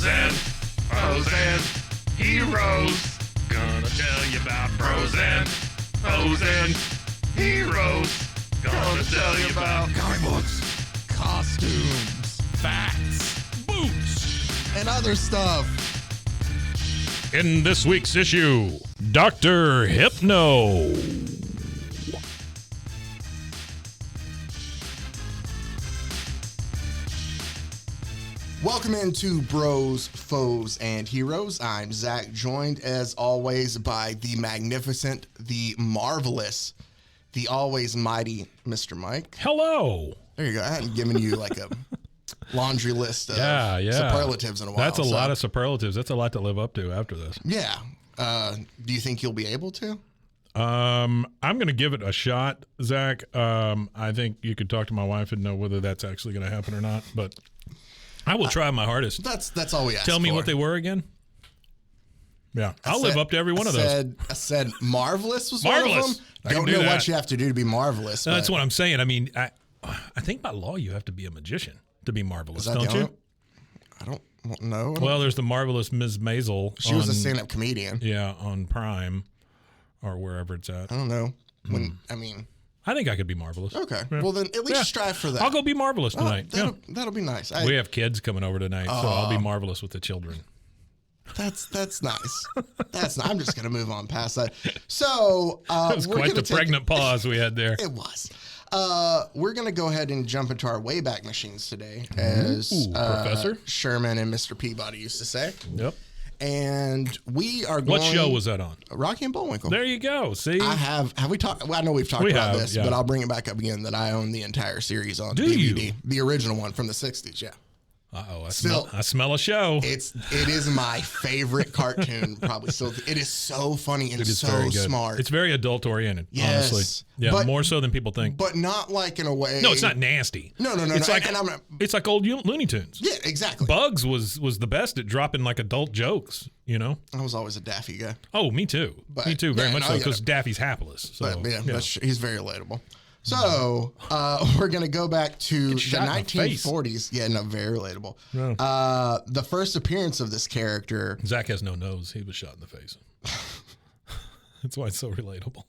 Bros and heroes. Gonna tell you about bros and heroes. Gonna tell you about comic books, costumes, facts, boots, and other stuff. In this week's issue, Dr. Hypno. Welcome into Bros, Foes, and Heroes. I'm Zack, joined as always by the magnificent, the marvelous, the always mighty Mr. Mike. Hello. There you go. I hadn't given you like a laundry list of superlatives in a while. That's a lot of superlatives. That's a lot to live up to after this. Yeah. Do you think you'll be able to? I'm going to give it a shot, Zach. I think you could talk to my wife and know whether that's actually going to happen or not, but I will try my hardest. That's all we ask. Tell me for. what they were again. Yeah, I'll live up to every one of those. I said marvelous was marvelous. One of them. Don't know what you have to do to be marvelous. No, that's what I'm saying. I mean, I think by law you have to be a magician to be marvelous, don't you? I don't know. Well, there's the marvelous Ms. Maisel. She was a stand-up comedian. Yeah, on Prime or wherever it's at. I don't know. I think I could be marvelous. Okay. Yeah. Well, then at least strive for that. I'll go be marvelous tonight. That'll be nice. We have kids coming over tonight, so I'll be marvelous with the children. That's nice. I'm just going to move on past that. So it was quite the pregnant pause we had there. It was. We're going to go ahead and jump into our Wayback Machines today, as Professor Sherman and Mr. Peabody used to say. Yep. And we are going... What show was that on? Rocky and Bullwinkle. There you go. See? Have we talked... Well, I know we've talked about this, but I'll bring it back up again that I own the entire series on DVD. You? The original one from the 60s, yeah. Uh-oh, I smell a show. It is my favorite cartoon, probably. So it is so funny and so smart. It's very adult-oriented, yes, honestly. Yeah, more so than people think. But not like in a way... No, it's not nasty. No. It's like old Looney Tunes. Yeah, exactly. Bugs was the best at dropping like adult jokes, you know? I was always a Daffy guy. Oh, me too. Very much so, because Daffy's hapless. So, but he's very relatable. So we're going to go back to the 1940s. Yeah, no, very relatable. Yeah. The first appearance of this character. Zack has no nose. He was shot in the face. That's why it's so relatable.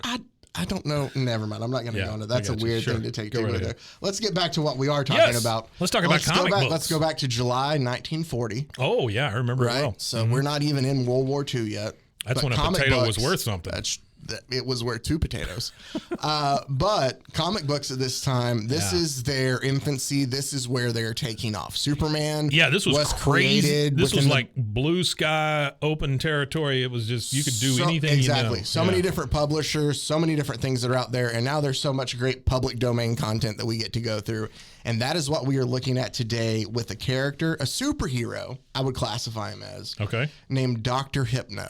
I don't know. Never mind. I'm not going to go into that. That's a weird thing to take to there. Let's get back to what we are talking about. Let's talk about comic books. Let's go back to July 1940. Oh, yeah. I remember it well. So we're not even in World War II yet. That's when a potato was worth something. It was worth 2 potatoes. But comic books at this time, this is their infancy. This is where they're taking off. Superman this was crazy. This was like blue sky, open territory. It was just, you could do anything. Exactly. You know. So many different publishers, so many different things that are out there. And now there's so much great public domain content that we get to go through. And that is what we are looking at today with a character, a superhero, I would classify him as, named Dr. Hypno.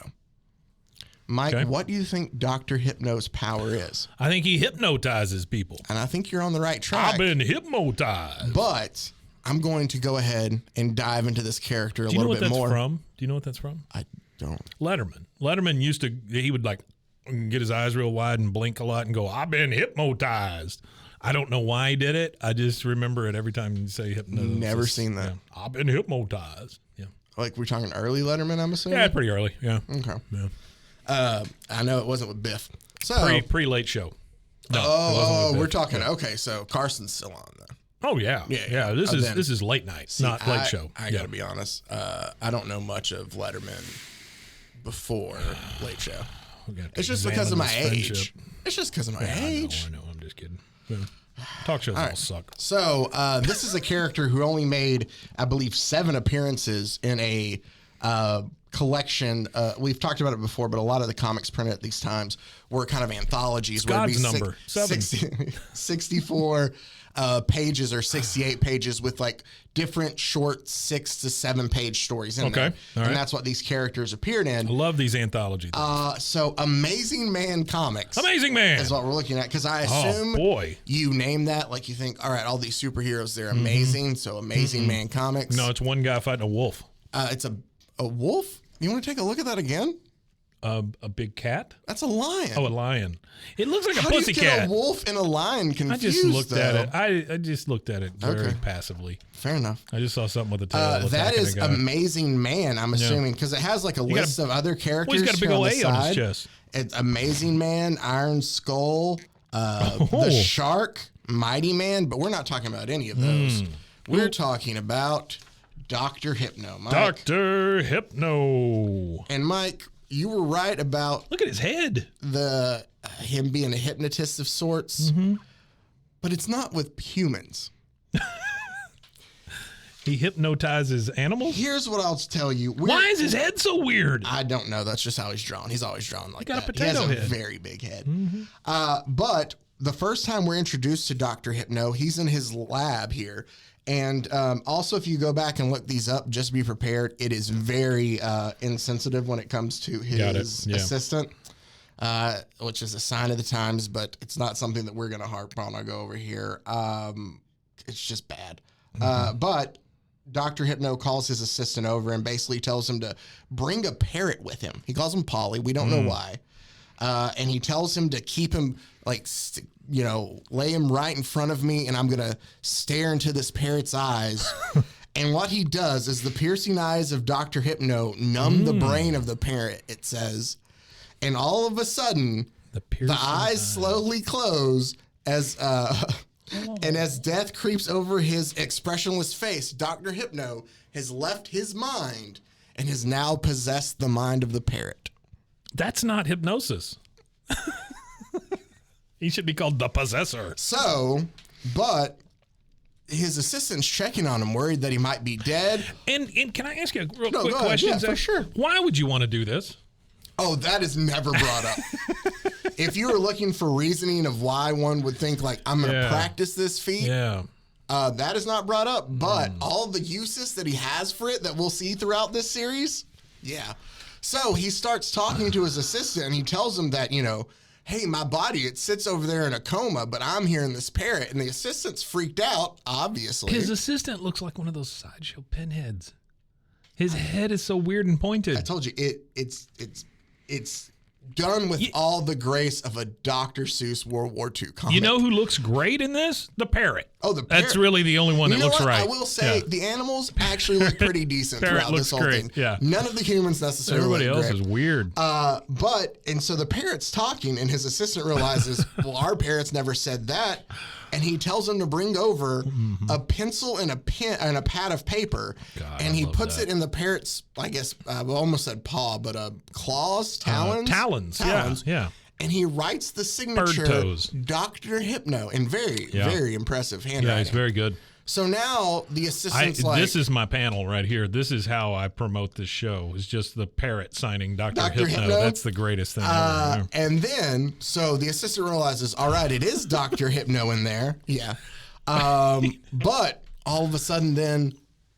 Mike, what do you think Dr. Hypno's power is? I think he hypnotizes people. And I think you're on the right track. I've been hypnotized. But I'm going to go ahead and dive into this character a little bit more. Do you know what that's from? I don't. Letterman. Letterman he would like get his eyes real wide and blink a lot and go, I've been hypnotized. I don't know why he did it. I just remember it every time you say hypnosis. Never seen that. Yeah. I've been hypnotized. Yeah. Like we're talking early Letterman, I'm assuming? Yeah, pretty early. Yeah. Okay. Yeah. I know it wasn't with Biff. So pre-late show. No, we're talking. Yeah. Okay, so Carson's still on then. Oh yeah. This is late night, not late show. I gotta be honest. I don't know much of Letterman before late show. It's just because of my age. It's just because of my age. I know. I'm just kidding. Yeah. Talk shows all suck. So this is a character who only made, I believe, 7 appearances in a collection. We've talked about it before, but a lot of the comics printed at these times were kind of anthologies. God's number 7. 64 pages or 68 pages with like different short 6 to 7 page stories in there. And that's what these characters appeared in. I love these anthologies. So Amazing Man Comics. Amazing Man is what we're looking at, because I assume you name that like you think, all right, all these superheroes, they're amazing. So Amazing Man Comics. No, it's one guy fighting a wolf. It's a wolf? You want to take a look at that again? A big cat? That's a lion. Oh, a lion. It looks like How a pussy do you get cat. a wolf and a lion confused? I just looked though? at it. I just looked at it very passively. Fair enough. I just saw something with a tail. That is attacking a guy. Amazing Man, I'm assuming, because it has like a list of other characters. Well, he's got a big here old on the A on his side. chest. It's Amazing Man, Iron Skull, the Shark, Mighty Man, but we're not talking about any of those. We're talking about Dr. Hypno, Mike. Dr. Hypno. And Mike, you were right about Look at his head. the him being a hypnotist of sorts, but it's not with humans. He hypnotizes animals? Here's what I'll tell you. Why is his head so weird? I don't know. That's just how he's drawn. He's always drawn like got a that. potato he has head. a very big head. But the first time we're introduced to Dr. Hypno, he's in his lab here. And also, if you go back and look these up, just be prepared. It is very insensitive when it comes to his assistant, which is a sign of the times, but it's not something that we're going to harp on. I'll go over here. It's just bad. But Dr. Hypno calls his assistant over and basically tells him to bring a parrot with him. He calls him Polly. We don't know why. And he tells him to keep him, like, lay him right in front of me, and I'm going to stare into this parrot's eyes. And what he does is the piercing eyes of Dr. Hypno numb the brain of the parrot, it says. And all of a sudden, the eyes slowly close as... And as death creeps over his expressionless face, Dr. Hypno has left his mind and has now possessed the mind of the parrot. That's not hypnosis. He should be called the possessor. So, but his assistant's checking on him, worried that he might be dead. And can I ask you a real quick go ahead. question? Yeah, Zach? for sure. Why would you want to do this? Oh, that is never brought up. If you were looking for reasoning of why one would think, like, I'm going to practice this feat, that is not brought up. But all the uses that he has for it that we'll see throughout this series, So he starts talking to his assistant, and he tells him that, hey, my body, it sits over there in a coma, but I'm here in this parrot. And the assistant's freaked out, obviously. His assistant looks like one of those sideshow pinheads. His head is so weird and pointed. I told you, it's done with all the grace of a Dr. Seuss World War II comic. You know who looks great in this? The parrot. Oh, the parrot. That's really the only one that looks right. I will say the animals actually look pretty decent throughout this whole thing. Yeah. None of the humans necessarily Everybody look else great. is weird. And so the parrot's talking, and his assistant realizes, well, our parrot's never said that. And he tells him to bring over a pencil and a pen and a pad of paper. God, and he I love puts that. it in the parrot's, I guess, I almost said paw, but claws, talons? Talons. Yeah. And he writes the signature, Bird toes. Dr. Hypno, in very impressive handwriting. Yeah, he's very good. So now the assistant's like... This is my panel right here. This is how I promote this show. It's just the parrot signing Dr. Hypno. That's the greatest thing ever. And then, so the assistant realizes, all right, it is Dr. Hypno in there. Yeah. But all of a sudden then,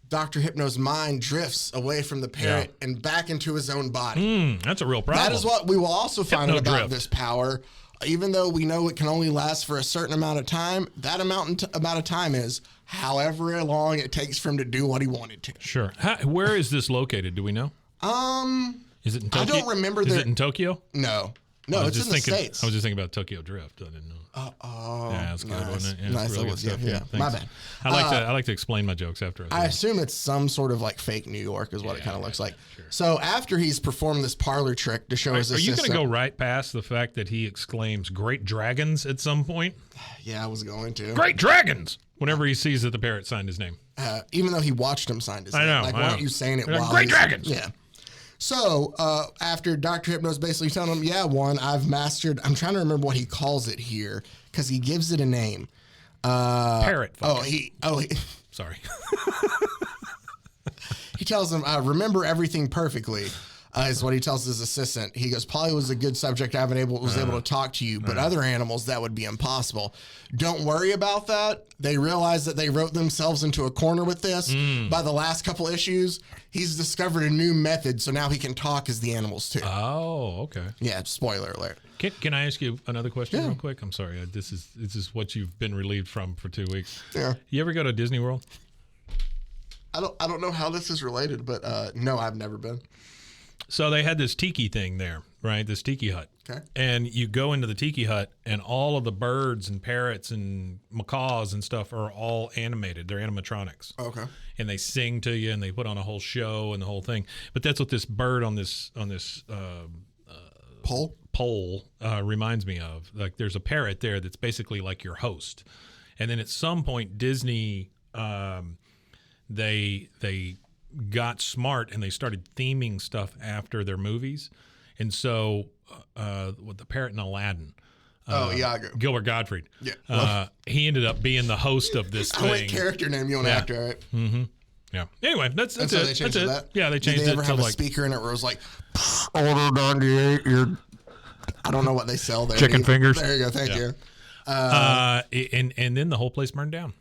Dr. Hypno's mind drifts away from the parrot and back into his own body. That's a real problem. That is what we will also find out about Hypno-drift. this power. Even though we know it can only last for a certain amount of time, that amount of time is however long it takes for him to do what he wanted to. Sure. Where is this located? Do we know? Is it in Tokyo? I don't remember. Is it in Tokyo? No, it's in the States. I was just thinking about Tokyo Drift. I didn't know. Yeah, that's good, wasn't it? Yeah, Nice. really good stuff. Yeah. Thanks. My bad. I like to explain my jokes after. I assume it's some sort of like fake New York is what it kind of looks like. Sure. So after he's performed this parlor trick to show his Are you assistant. going to go right past the fact that he exclaims "Great dragons" at some point? Yeah, I was going to. Great dragons! Whenever he sees that the parrot signed his name. Even though he watched him sign his name. know, Like, I why know. aren't you saying it They're like, while "Great he's-" dragons! Yeah. So after Dr. Hypno's basically telling him, I've mastered, I'm trying to remember what he calls it here because he gives it a name. Parrot. Sorry. He tells him, remember everything perfectly, is what he tells his assistant. He goes, Polly was a good subject. I was able to talk to you, but other animals, that would be impossible. Don't worry about that. They realize that they wrote themselves into a corner with this. By the last couple issues, he's discovered a new method, so now he can talk as the animals too. Oh, okay. Yeah, spoiler alert. Can I ask you another question real quick? I'm sorry. This is what you've been relieved from for 2 weeks. Yeah. You ever go to Disney World? I don't know how this is related, but no, I've never been. So they had this tiki thing there, right? This tiki hut. Okay. And you go into the tiki hut, and all of the birds and parrots and macaws and stuff are all animated. They're animatronics. Okay. And they sing to you, and they put on a whole show and the whole thing. But that's what this bird on this pole reminds me of. Like, there's a parrot there that's basically like your host. And then at some point, Disney, they got smart and they started theming stuff after their movies. And so with the parrot in Aladdin, Iago. Gilbert Gottfried, Yeah. he ended up being the host of this I thing. like character name, you want actor, right? Mm-hmm. Yeah. Anyway, that's And it. so they changed That's it. that? Yeah, they changed Did they it ever to have a like speaker in it where it was like, order 98, I don't know what they sell there. Chicken fingers. There you go, thank you. and then the whole place burned down.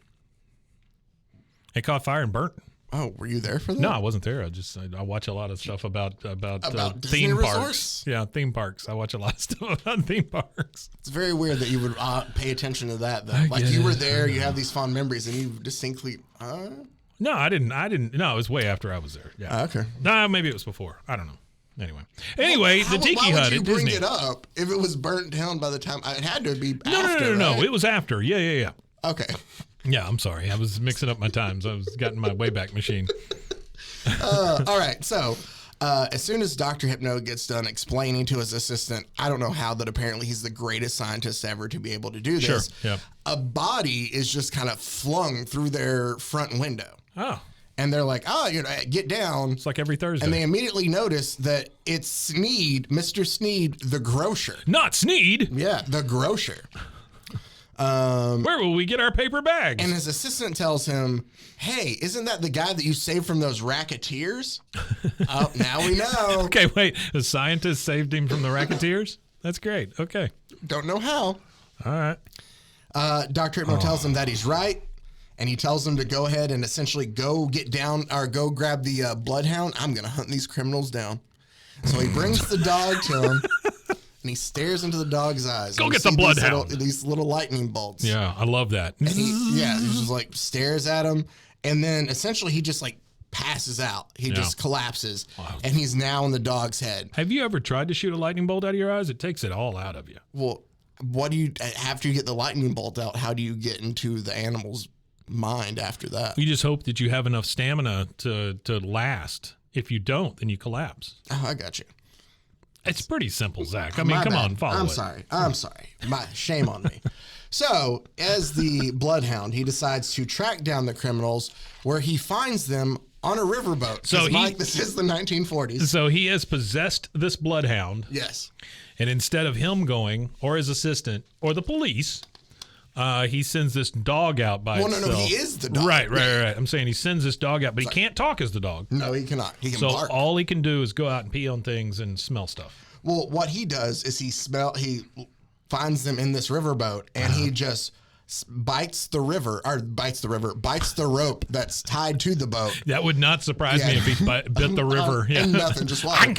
It caught fire and burnt. Oh, were you there for that? No, I wasn't there. I watch a lot of stuff about Disney theme resorts? parks. Yeah, theme parks. I watch a lot of stuff about theme parks. It's very weird that you would pay attention to that, though. Like, get you were it. there, you have these fond memories, and you distinctly... No, I didn't. No, it was way after I was there. Yeah. Okay. No, maybe it was before. I don't know. Anyway, the tiki why hut would you at bring Disney. it up if it was burnt down by the time... It had to be after, No. right? It was after. Yeah. Okay. Yeah, I'm sorry. I was mixing up my times. I was getting my Wayback Machine. All right, so as soon as Dr. Hypno gets done explaining to his assistant, I don't know how, that apparently he's the greatest scientist ever to be able to do this. Sure, yeah. A body is just kind of flung through their front window. Oh, And they're like, get down. it's like every Thursday. And they immediately notice that it's Sneed, Mr. Sneed, the grocer. Not Sneed. Yeah, the grocer. Where will we get our paper bags? And his assistant tells him, hey, isn't that the guy that you saved from those racketeers? Oh, now we know. Okay, wait. The scientist saved him from the racketeers? That's great. Okay. Don't know how. All right. Dr. Hypno tells him that he's right, and he tells him to go ahead and essentially go get down, or go grab the bloodhound. I'm going to hunt these criminals down. So he brings the dog to him, and he stares into the dog's eyes. Go And we get the see bloodhound. These little lightning bolts. Yeah, I love that. And he just like stares at him, and then essentially he just like passes out. He just collapses, and he's now in the dog's head. Have you ever tried to shoot a lightning bolt out of your eyes? It takes it all out of you. Well, what do you, after you get the lightning bolt out, how do you get into the animal's mind after that? You just hope that you have enough stamina to last. If you don't, then you collapse. Oh, I got you. It's pretty simple, Zach. I mean, My come bad. on, follow it. I'm sorry. Shame on me. So, as the bloodhound, he decides to track down the criminals, where he finds them on a riverboat. So Mike, this is the 1940s. So he has possessed this bloodhound. Yes. And instead of him going, or his assistant, or the police, he sends this dog out by itself. No, he is the dog. Right. I'm saying he sends this dog out, but he can't talk as the dog. No, he cannot. He can So bark. all he can do is go out and pee on things and smell stuff. Well, what he does is he finds them in this riverboat, and he just bites the rope that's tied to the boat. That would not surprise me if he bit the river. And nothing, just water.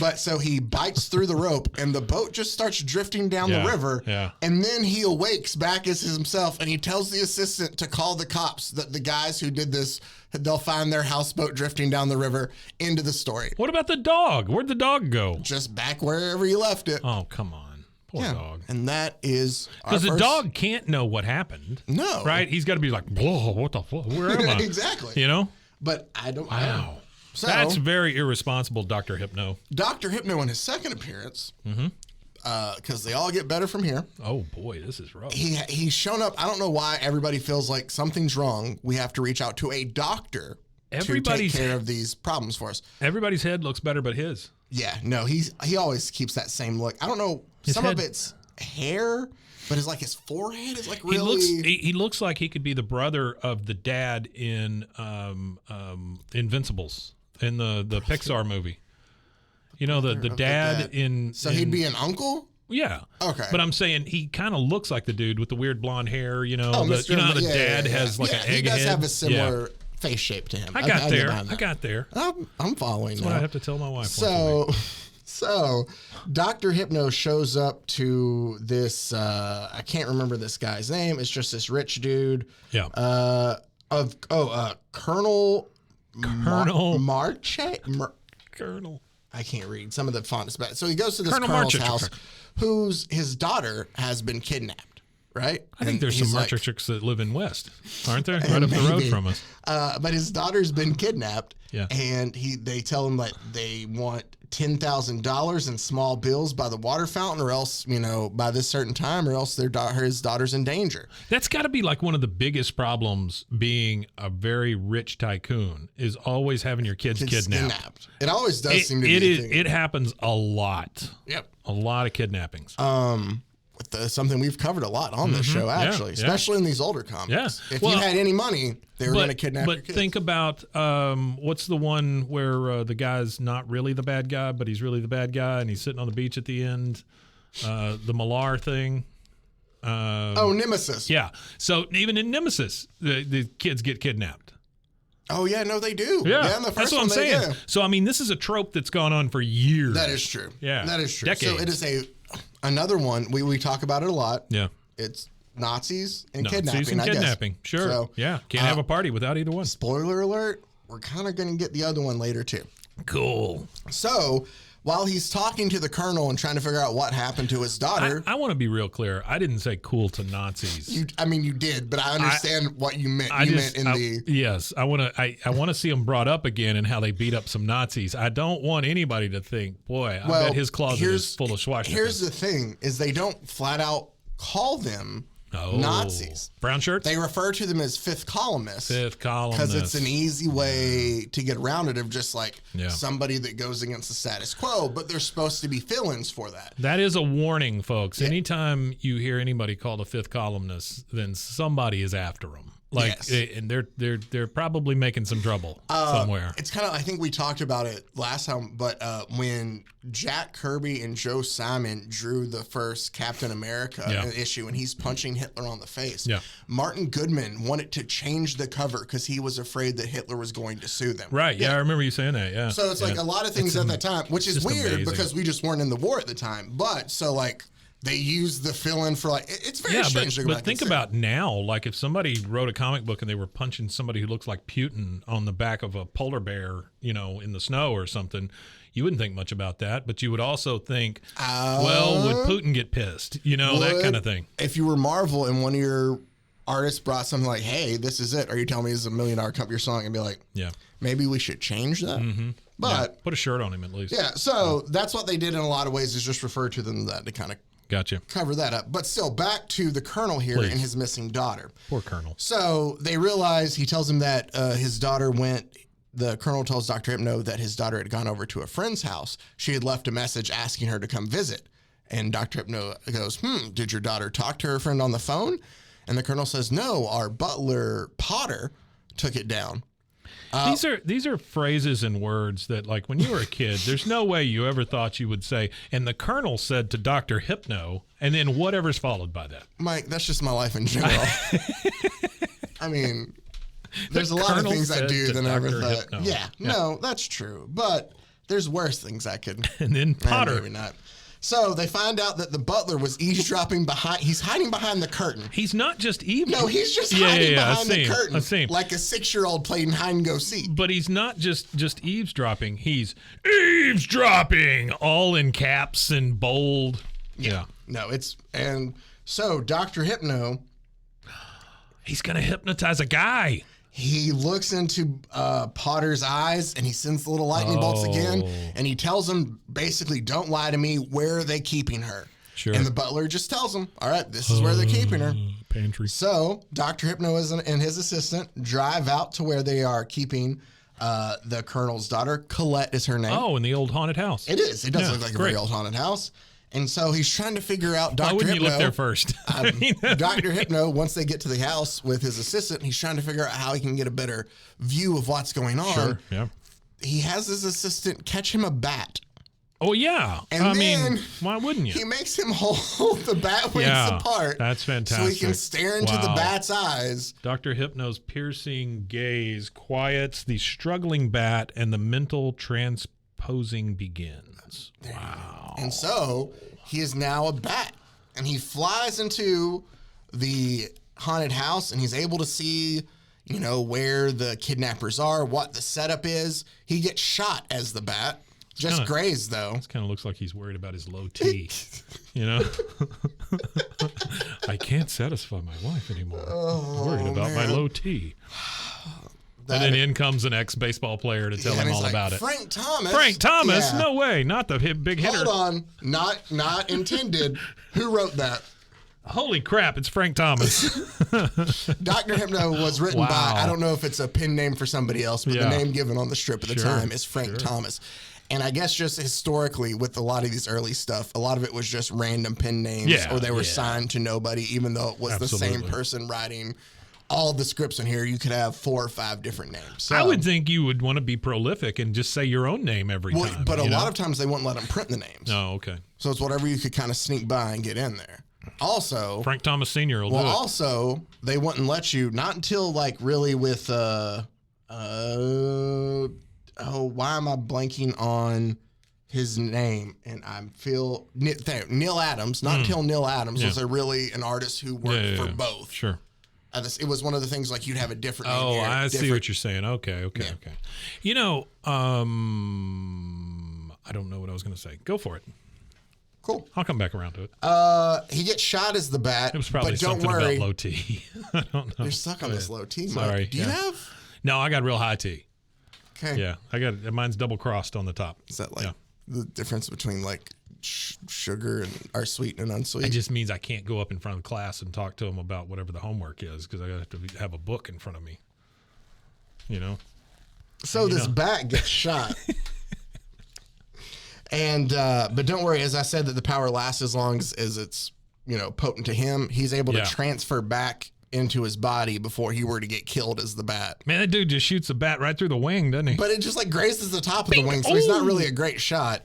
But so he bites through the rope, and the boat just starts drifting down the river. Yeah. And then he awakes back as himself, and he tells the assistant to call the cops, that the guys who did this, they'll find their houseboat drifting down the river. Into the story. What about the dog? Where'd the dog go? Just back wherever you left it. Oh, come on. Poor dog. And that is because the dog can't know what happened. No. Right? He's got to be like, whoa, what the fuck? Where am I? Exactly. You know? But I don't know. Wow. So, That's very irresponsible, Dr. Hypno. Dr. Hypno in his second appearance, because they all get better from here. Oh, boy, this is rough. He's shown up. I don't know why everybody feels like something's wrong. We have to reach out to a doctor to take care of these problems for us. Everybody's head looks better but his. Yeah, no, he always keeps that same look. I don't know. Some of it's hair, but it's like his forehead is like really. He looks like he could be the brother of the dad in Invincibles, in the Pixar movie. You know, the dad in. So he'd be an uncle? Yeah. Okay. But I'm saying he kind of looks like the dude with the weird blonde hair. You know, Oh, how the dad yeah. has like an egg he does head. have a similar face shape to him. I got there. behind that. I got there. I'm following That's now. what I have to tell my wife. once a week. So Dr. Hypno shows up to this, I can't remember this guy's name. It's just this rich dude. Yeah. Colonel Colonel. Marche? Colonel. I can't read. Some of the font is bad. So he goes to this Colonel colonel's Marchuk. house, his daughter has been kidnapped, right? I think And there's some he's like, Marchuks that live in West, aren't there? Right up the road maybe. from us. But his daughter's been kidnapped, Yeah. and they tell him that they want $10,000 in small bills by the water fountain, or else, by this certain time, or else his daughter's in danger. That's got to be like one of the biggest problems being a very rich tycoon is always having your kids kidnapped. It always does seem to be a thing. It happens a lot. Yep. A lot of kidnappings. Something we've covered a lot on this show, actually, yeah. especially in these older comics. Yeah. If you had any money, they were going to kidnap your But kids. think about what's the one where the guy's not really the bad guy, but he's really the bad guy, and he's sitting on the beach at the end. The Malar thing. Nemesis. Yeah. So even in Nemesis, the kids get kidnapped. Oh, yeah, no, they do. Yeah, in the first that's what one, I'm they saying. do. So, I mean, this is a trope that's gone on for years. That is true. Yeah. That is true. Decades. So it is another one. We talk about it a lot. Yeah. It's Nazis and Nazis kidnapping, and I guess. kidnapping. Sure. So, yeah. Can't have a party without either one. spoiler alert, we're kind of going to get the other one later, too. Cool. So while he's talking to the colonel and trying to figure out what happened to his daughter. I want to be real clear. I didn't say cool to Nazis. You did, but I understand what you meant. Yes, I want to see them brought up again and how they beat up some Nazis. I don't want anybody to think, boy, I bet his closet is full of swastikas. Here's the thing: is they don't flat out call them Nazis. Brown shirts? They refer to them as fifth columnists. Fifth columnists. Because it's an easy way to get around it of just like Yeah. somebody that goes against the status quo, but they're supposed to be fill-ins for that. That is a warning, folks. Anytime you hear anybody called a fifth columnist, then somebody is after them. Yes. And they're probably making some trouble somewhere. It's kind of, I think we talked about it last time, but when Jack Kirby and Joe Simon drew the first Captain America issue and he's punching Hitler on the face, Martin Goodman wanted to change the cover because he was afraid that Hitler was going to sue them. Right. Yeah, I remember you saying that. Yeah. So it's like a lot of things at that time, which is weird amazing. because we just weren't in the war at the time. But so like they use the fill-in for like, it's very strange to go but back think and about now, like if somebody wrote a comic book and they were punching somebody who looks like Putin on the back of a polar bear, in the snow or something, you wouldn't think much about that. But you would also think, well, would Putin get pissed? That kind of thing. If you were Marvel and one of your artists brought something like, hey, this is it. Are you telling me this is $1 million company song? And be like, yeah, maybe we should change that. Mm-hmm. But put a shirt on him at least. Yeah. So that's what they did in a lot of ways, is just refer to them that to kind of Gotcha. cover that up. But still, back to the colonel here and his missing daughter. Poor Colonel. So they realize, he tells him that his daughter the colonel tells Dr. Hypno that his daughter had gone over to a friend's house. She had left a message asking her to come visit. And Dr. Hypno goes, did your daughter talk to her friend on the phone? And the colonel says, no, our butler, Potter, took it down. These are phrases and words that, like, when you were a kid, there's no way you ever thought you would say, and the colonel said to Dr. Hypno, and then whatever's followed by that. Mike, that's just my life in general. I mean, there's a lot of colonel things I said do to that I never Dr. thought. Hypno. Yeah, no, that's true. But there's worse things I could. And then Potter. Maybe not. So they find out that the butler was eavesdropping he's hiding behind the curtain. He's not just evil. No, he's just hiding behind the curtain. I see him. Like a 6-year-old playing hide and go seek. But he's not just eavesdropping. Eavesdropping, all in caps and bold. Yeah. No, and so Dr. Hypno, he's going to hypnotize a guy. he looks into Potter's eyes and he sends the little lightning bolts again. And he tells him, basically, don't lie to me. Where are they keeping her? Sure. And the butler just tells him, all right, this is where they're keeping her. Pantry. So Dr. Hypno and his assistant drive out to where they are keeping the colonel's daughter. Colette is her name. Oh, in the old haunted house. It is. It does look like a very old haunted house. And so he's trying to figure out Dr. Why wouldn't Hypno. you look there first? Dr. Hypno, once they get to the house with his assistant, he's trying to figure out how he can get a better view of what's going on. Sure, yeah. He has his assistant catch him a bat. Oh, yeah. And I then mean, why wouldn't you? He makes him hold the bat wings apart. That's fantastic. So he can stare into the bat's eyes. Dr. Hypno's piercing gaze quiets the struggling bat and the mental transposing begins. Wow. And so he is now a bat. And he flies into the haunted house and he's able to see, where the kidnappers are, what the setup is. He gets shot as the bat. Just grazed, though. This kind of looks like he's worried about his low T. You know? I can't satisfy my wife anymore. I'm worried about my low T. And then in comes an ex-baseball player to tell him all about it. Frank Thomas? Frank Thomas? Yeah. No way. Not the big hitter. Hold on. Not intended. Who wrote that? Holy crap, it's Frank Thomas. Dr. Hypno was written by, I don't know if it's a pen name for somebody else, but the name given on the strip at the time is Frank Thomas. And I guess just historically with a lot of these early stuff, a lot of it was just random pen names or they were signed to nobody, even though it was the same person writing all the scripts in here. You could have 4 or 5 different names. So, I would think you would want to be prolific and just say your own name every time. But a lot of times they wouldn't let them print the names. Oh, okay. So it's whatever you could kind of sneak by and get in there. Also, Frank Thomas Sr. will do it. Also, they wouldn't let you, not until like really with, why am I blanking on his name? And I feel, Neil Adams, not until Neil Adams was really an artist who worked for both. Sure. It was one of the things like you'd have a different name. Oh, I see what you're saying. Okay. You know, I don't know what I was going to say. Go for it. Cool. I'll come back around to it. He gets shot as the Bat. It was probably but don't something worry. about low T. I don't know. You're stuck on this low T, Mike. Sorry. Do you have? No, I got real high T. Okay. Yeah, I got mine's double crossed on the top. Is that like the difference between like sugar or sweet and unsweet? It just means I can't go up in front of the class and talk to them about whatever the homework is because I have to have a book in front of me. You know. So this Bat gets shot. And but don't worry, as I said, that the power lasts as long as it's potent to him. He's able to transfer back into his body before he were to get killed as the Bat. Man, that dude just shoots the bat right through the wing, doesn't he? But it just like grazes the top of the wing, so he's not really a great shot.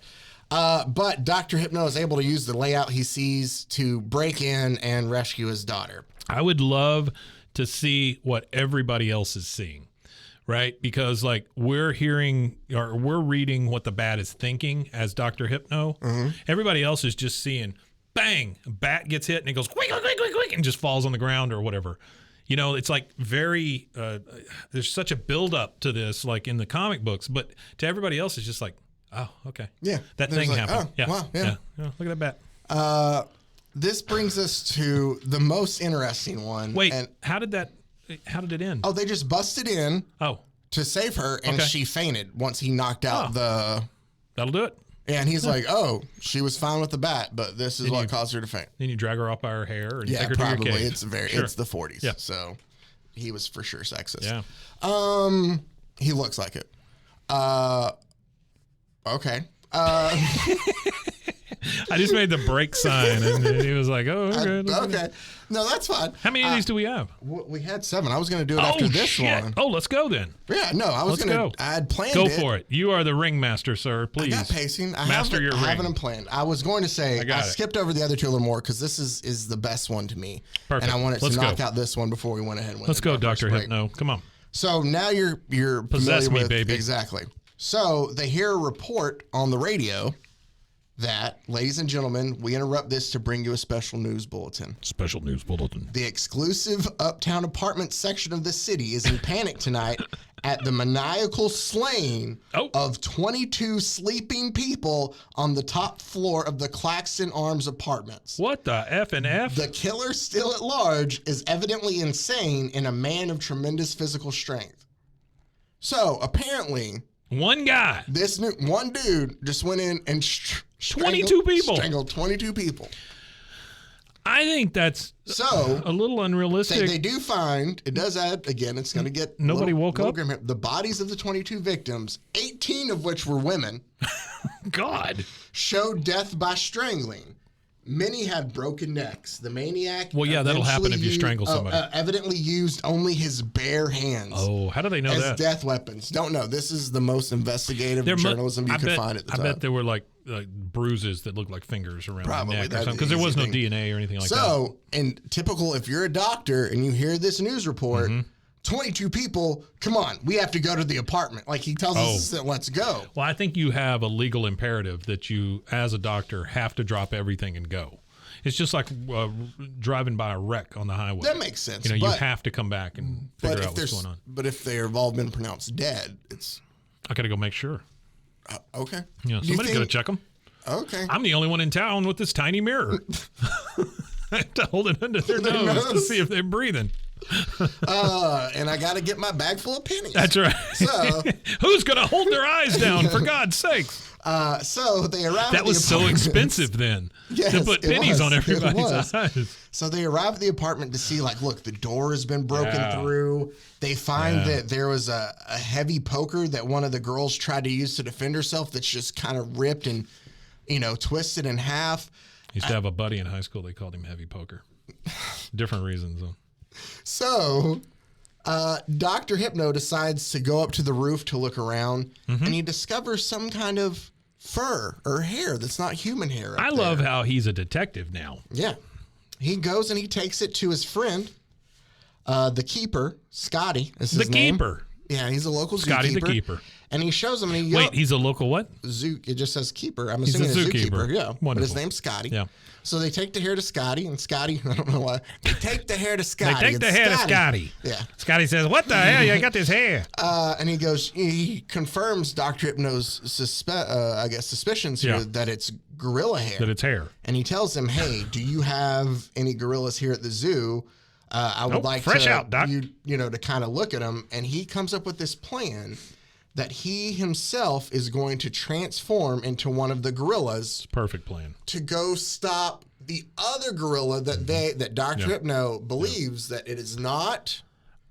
But Dr. Hypno is able to use the layout he sees to break in and rescue his daughter. I would love to see what everybody else is seeing. Right? Because like we're hearing or we're reading what the Bat is thinking as Dr. Hypno. Everybody else is just seeing bang, a bat gets hit and it goes quick, quick, quick, quick, quick, and just falls on the ground or whatever. You know, it's like very, there's such a buildup to this like in the comic books, but to everybody else it's just like, oh, okay. Yeah. That thing like, happened. Oh, wow, yeah. Look at that bat. This brings us to the most interesting one. Wait, how did it end? Oh, they just busted in to save her, and she fainted once he knocked out the... That'll do it. And he's like, oh, she was fine with the bat, but this is what caused her to faint. Then you drag her off by her hair and take her probably. to your cave. It's the 40s. So he was for sure sexist. Yeah. He looks like it. Okay. I just made the break sign, and he was like, "Oh, okay." Okay. No, that's fine. How many of these do we have? We had 7. I was going to do it after this one. Oh, let's go then. Yeah, no, I was going to. I had planned Go it. for it. You are the ringmaster, sir. Please. I got pacing. I Master your ring. I haven't planned. I was going to say I skipped over the other 2 a little more because this is the best one to me. Perfect. And I wanted to knock out this one before we went ahead and went. Let's go, Dr. Hypno. Come on. So now you're Possess me, with, baby. Exactly. So they hear a report on the radio that, ladies and gentlemen, we interrupt this to bring you a special news bulletin. Special news bulletin. The exclusive uptown apartment section of the city is in panic tonight at the maniacal slaying of 22 sleeping people on the top floor of the Claxton Arms apartments. What the F and F? The killer, still at large, is evidently insane and a man of tremendous physical strength. So apparently, one guy, one dude, just went in and 22 people. Strangled 22 people. I think that's a little unrealistic. They do find, it does add, again, it's going to get Nobody woke up? Grim. The bodies of the 22 victims, 18 of which were women, God, showed death by strangling. Many had broken necks. The maniac. Well, yeah, that'll happen if you strangle somebody. Evidently used only his bare hands. Oh, how do they know as that? Death weapons. Don't know. This is the most investigative journalism you could find at the time. I bet there were like bruises that looked like fingers around Probably, the neck or something because there was no DNA or anything like that. So, and typical, if you're a doctor and you hear this news report, 22 people, come on, we have to go to the apartment. Like he tells us, let's go. Well, I think you have a legal imperative that you, as a doctor, have to drop everything and go. It's just like driving by a wreck on the highway. That makes sense. You have to come back and figure out what's going on. But if they've all been pronounced dead, I got to go make sure. Okay. Yeah, You somebody's going to think- check them. Okay. I'm the only one in town with this tiny mirror. I have to hold it under their nose to see if they're breathing. And I got to get my bag full of pennies. That's right. So, Who's going to hold their eyes down, for God's sakes? so they arrive. That at was the so apartment. expensive then Yes, to put it pennies was. on It everybody's was. eyes. So they arrive at the apartment to see, like, look, the door has been broken Yeah. through. They find Yeah. that there was a heavy poker that one of the girls tried to use to defend herself that's just kind of ripped and, twisted in half. Used to have a buddy in high school. They called him Heavy Poker. Different reasons, though. So Dr. Hypno decides to go up to the roof to look around, Mm-hmm. and he discovers some kind of fur or hair that's not human hair. I love how he's a detective now. Yeah. He goes and he takes it to his friend, the keeper, Scotty. Is his The name. keeper. Yeah, he's a local Scotty zookeeper. the keeper. And he shows him, and he Wait, he's a local what? It just says keeper. I'm He's a assuming a zookeeper. zookeeper. Yeah, but his Wonderful. name's Scotty. Yeah. So they take the hair to Scotty, and Scotty, I don't know why, they take the hair to Scotty. They take the and hair to Scotty. Yeah. Scotty says, "What the hell? You got this hair?" And he goes, he confirms Dr. Hypno's suspicions here Yeah. that it's gorilla hair. That it's hair. And he tells him, hey, do you have any gorillas here at the zoo? I would Nope, like fresh to, out, Doc. to kind of look at them. And he comes up with this plan that he himself is going to transform into one of the gorillas Perfect plan. to go stop the other gorilla that Dr. Yeah. Hypno believes that it is not,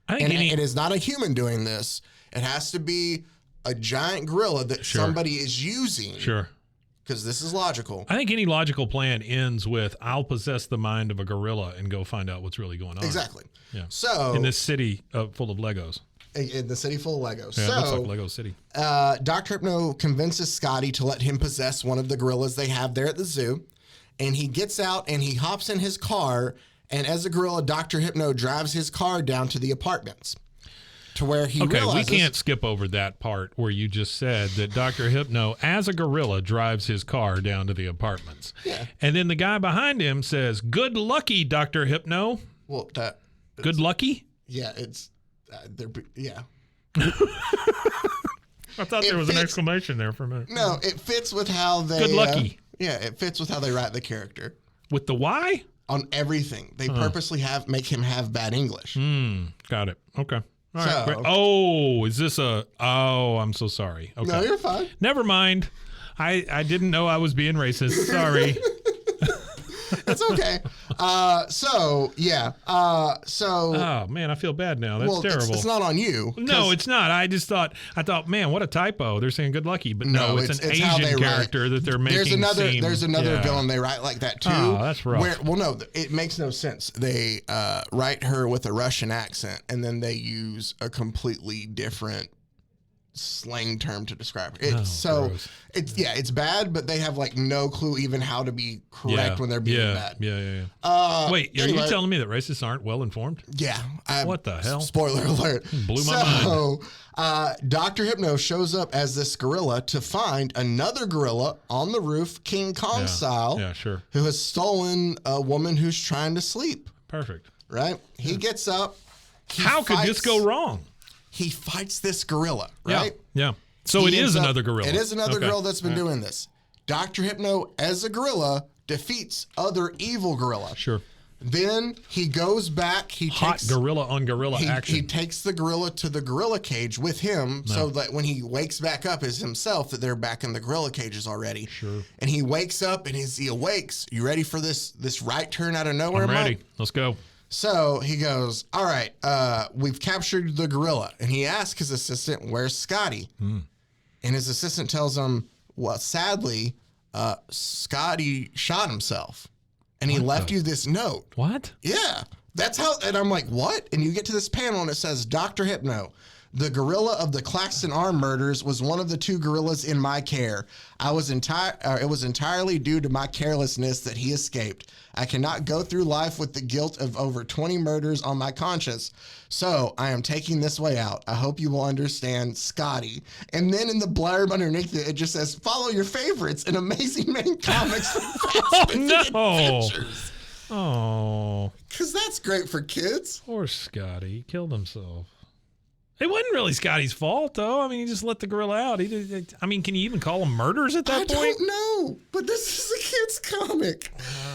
I think and it is not a human doing this. It has to be a giant gorilla that Sure. somebody is using. Sure. Because this is logical. I think any logical plan ends with I'll possess the mind of a gorilla and go find out what's really going on. Exactly. Yeah. So In this city full of Legos. in the city full of Legos. Yeah, it looks So like Lego City. Dr. Hypno convinces Scotty to let him possess one of the gorillas they have there at the zoo. And he gets out and he hops in his car. And as a gorilla, Dr. Hypno drives his car down to the apartments to where he Okay, realizes. we can't skip over that part where you just said that Dr. Hypno, as a gorilla, drives his car down to the apartments. Yeah. And then the guy behind him says, "Good lucky, Dr. Hypno." Well, Good lucky? yeah, it's. Yeah. I thought It there was an fits- exclamation there for a minute. No, it fits with how they. Good lucky. Yeah, it fits with how they write the character. With the Y? On everything. They purposely make him have bad English. Got it. Okay. All right. So- Great. Oh, is this Oh, I'm so sorry. Okay. No, you're fine. Never mind. I didn't know I was being racist. Sorry. It's okay. So Oh man, I feel bad now. That's well, terrible. it's not on you. No, 'cause- it's not. I thought, man, what a typo. They're saying good lucky, but no, it's an how they Asian write. character that they're making There's another yeah. villain they write like that too. Oh, that's rough. No, it makes no sense. They write her with a Russian accent, and then they use a completely different slang term to describe her. gross. It's bad, but they have like no clue even how to be correct when they're being bad. Yeah. Wait, are anyway. you telling me that racists aren't well informed? Yeah. What the hell? Spoiler alert. Blew my mind. So, Dr. Hypno shows up as this gorilla to find another gorilla on the roof, King Kong style, Yeah, sure. who has stolen a woman who's trying to sleep, Perfect. right? He gets up. How could this go wrong? He fights this gorilla, right? Yeah. So it He is ends up- another gorilla. It is another Okay. gorilla that's been doing this. Dr. Hypno, as a gorilla, defeats other evil gorilla. Sure. Then he goes back. Hot gorilla on gorilla action. He takes the gorilla to the gorilla cage with him so that when he wakes back up as himself, that they're back in the gorilla cages already. Sure. And he wakes up, and as he awakes, you ready for this right turn out of nowhere, I'm ready. Mike? Let's go. So he goes, all right, we've captured the gorilla. And he asks his assistant, where's Scotty? And his assistant tells him, well, sadly, Scotty shot himself. And he left you this note. What? Yeah. That's how, and I'm like, what? And you get to this panel and it says, Dr. Hypno, the gorilla of the Claxton Arm murders was one of the two gorillas in my care. It was entirely due to my carelessness that he escaped. I cannot go through life with the guilt of over 20 murders on my conscience. So I am taking this way out. I hope you will understand, Scotty. And then in the blurb underneath it, it just says, follow your favorites in Amazing Man Comics. No. Oh, Because that's great for kids. poor Scotty. He killed himself. It wasn't really Scotty's fault, though. I mean, he just let the gorilla out. I mean, can you even call them murders at that point? I don't know, but this is a kid's comic.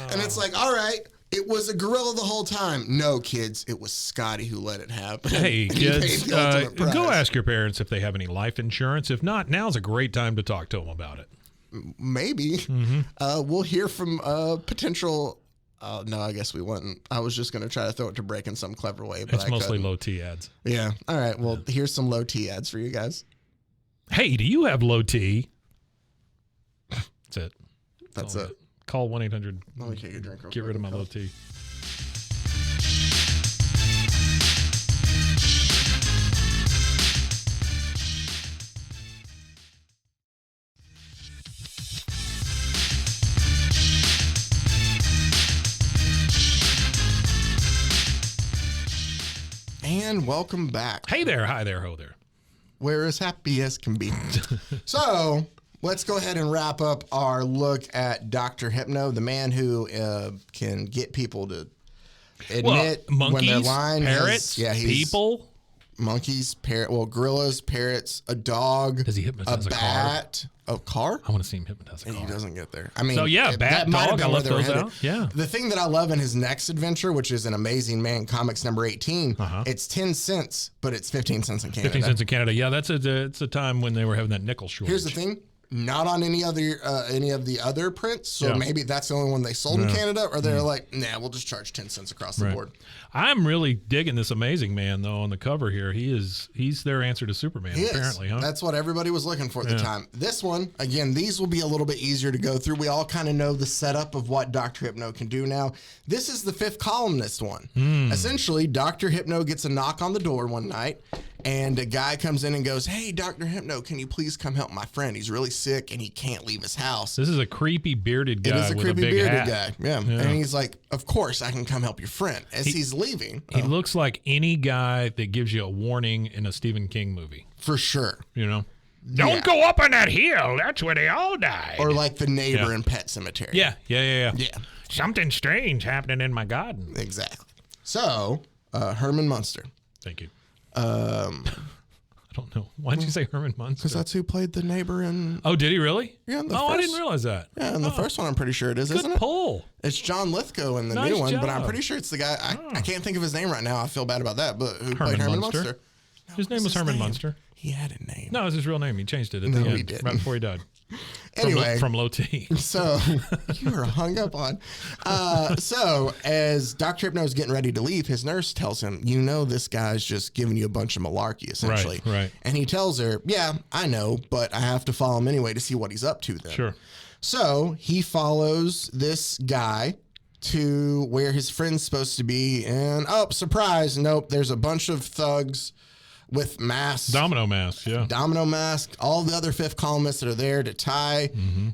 And it's like, all right, it was a gorilla the whole time. No, kids, it was Scotty who let it happen. Hey, kids, go go ask your parents if they have any life insurance. If not, now's a great time to talk to them about it. Maybe. We'll hear from potential... no, I guess we wouldn't. I was just going to try to throw it to break in some clever way, but It's mostly low T ads. Yeah. All right. Well, here's some low T ads for you guys. Hey, do you have low T? That's it. That's it. Call 1-800. Let me take a drink. Get rid of my low T. And welcome back. Hey there, hi there, ho there. We're as happy as can be. So let's go ahead and wrap up our look at Dr. Hypno, the man who can get people to admit monkeys, when they're lying. Parrots, people. Monkeys, gorillas, parrots, a dog. Does he hypnotize a bat, a car? I want to see him hypnotize a car. He doesn't get there. I mean, so yeah, bat, dog, I left those out. Yeah. The thing that I love in his next adventure, which is an Amazing Man Comics number 18, it's 10 cents, but it's 15 cents in Canada. 15 cents in Canada. Yeah, it's a time when they were having that nickel shortage. Here's the thing. Not on any of the other prints, so maybe that's the only one they sold in Canada, or they're like, nah, we'll just charge 10 cents across the board. I'm really digging this Amazing Man though on the cover here. He's their answer to Superman, apparently, huh? That's what everybody was looking for at the time. This one, again, these will be a little bit easier to go through. We all kind of know the setup of what Dr. Hypno can do now. This is the fifth columnist one. Essentially, Dr. Hypno gets a knock on the door one night, and a guy comes in and goes, hey, Dr. Hypno, can you please come help my friend? He's really sick and he can't leave his house. This is a creepy bearded guy. It is a with creepy a big bearded hat. guy. Yeah. And he's like, of course I can come help your friend. As he's leaving. He looks like any guy that gives you a warning in a Stephen King movie. For sure. You know? Don't go up on that hill. That's where they all died. Or like the neighbor in Pet Cemetery. Yeah. Something strange happening in my garden. Exactly. So, Herman Munster. Thank you. I don't know. Why did you say Herman Munster? Because that's who played the neighbor in... Oh, did he really? Yeah. I didn't realize that. Yeah, in the first one, I'm pretty sure it is, isn't it? Good pull. It's John Lithgow in the new one, but I'm pretty sure it's the guy... I can't think of his name right now. I feel bad about that, but who played Herman Munster? No, his name was Herman Munster. He had a name. No, it was his real name. He changed it at the end, he didn't. right before he died. Anyway, from low T. So you were hung up on. So as Dr. Hypno is getting ready to leave, his nurse tells him, you know, this guy's just giving you a bunch of malarkey, essentially. Right. And he tells her, yeah, I know, but I have to follow him anyway to see what he's up to then. Sure. So he follows this guy to where his friend's supposed to be. And, oh, surprise, nope, there's a bunch of thugs with masks. Domino masks, yeah. Domino mask. All the other fifth columnists that are there to tie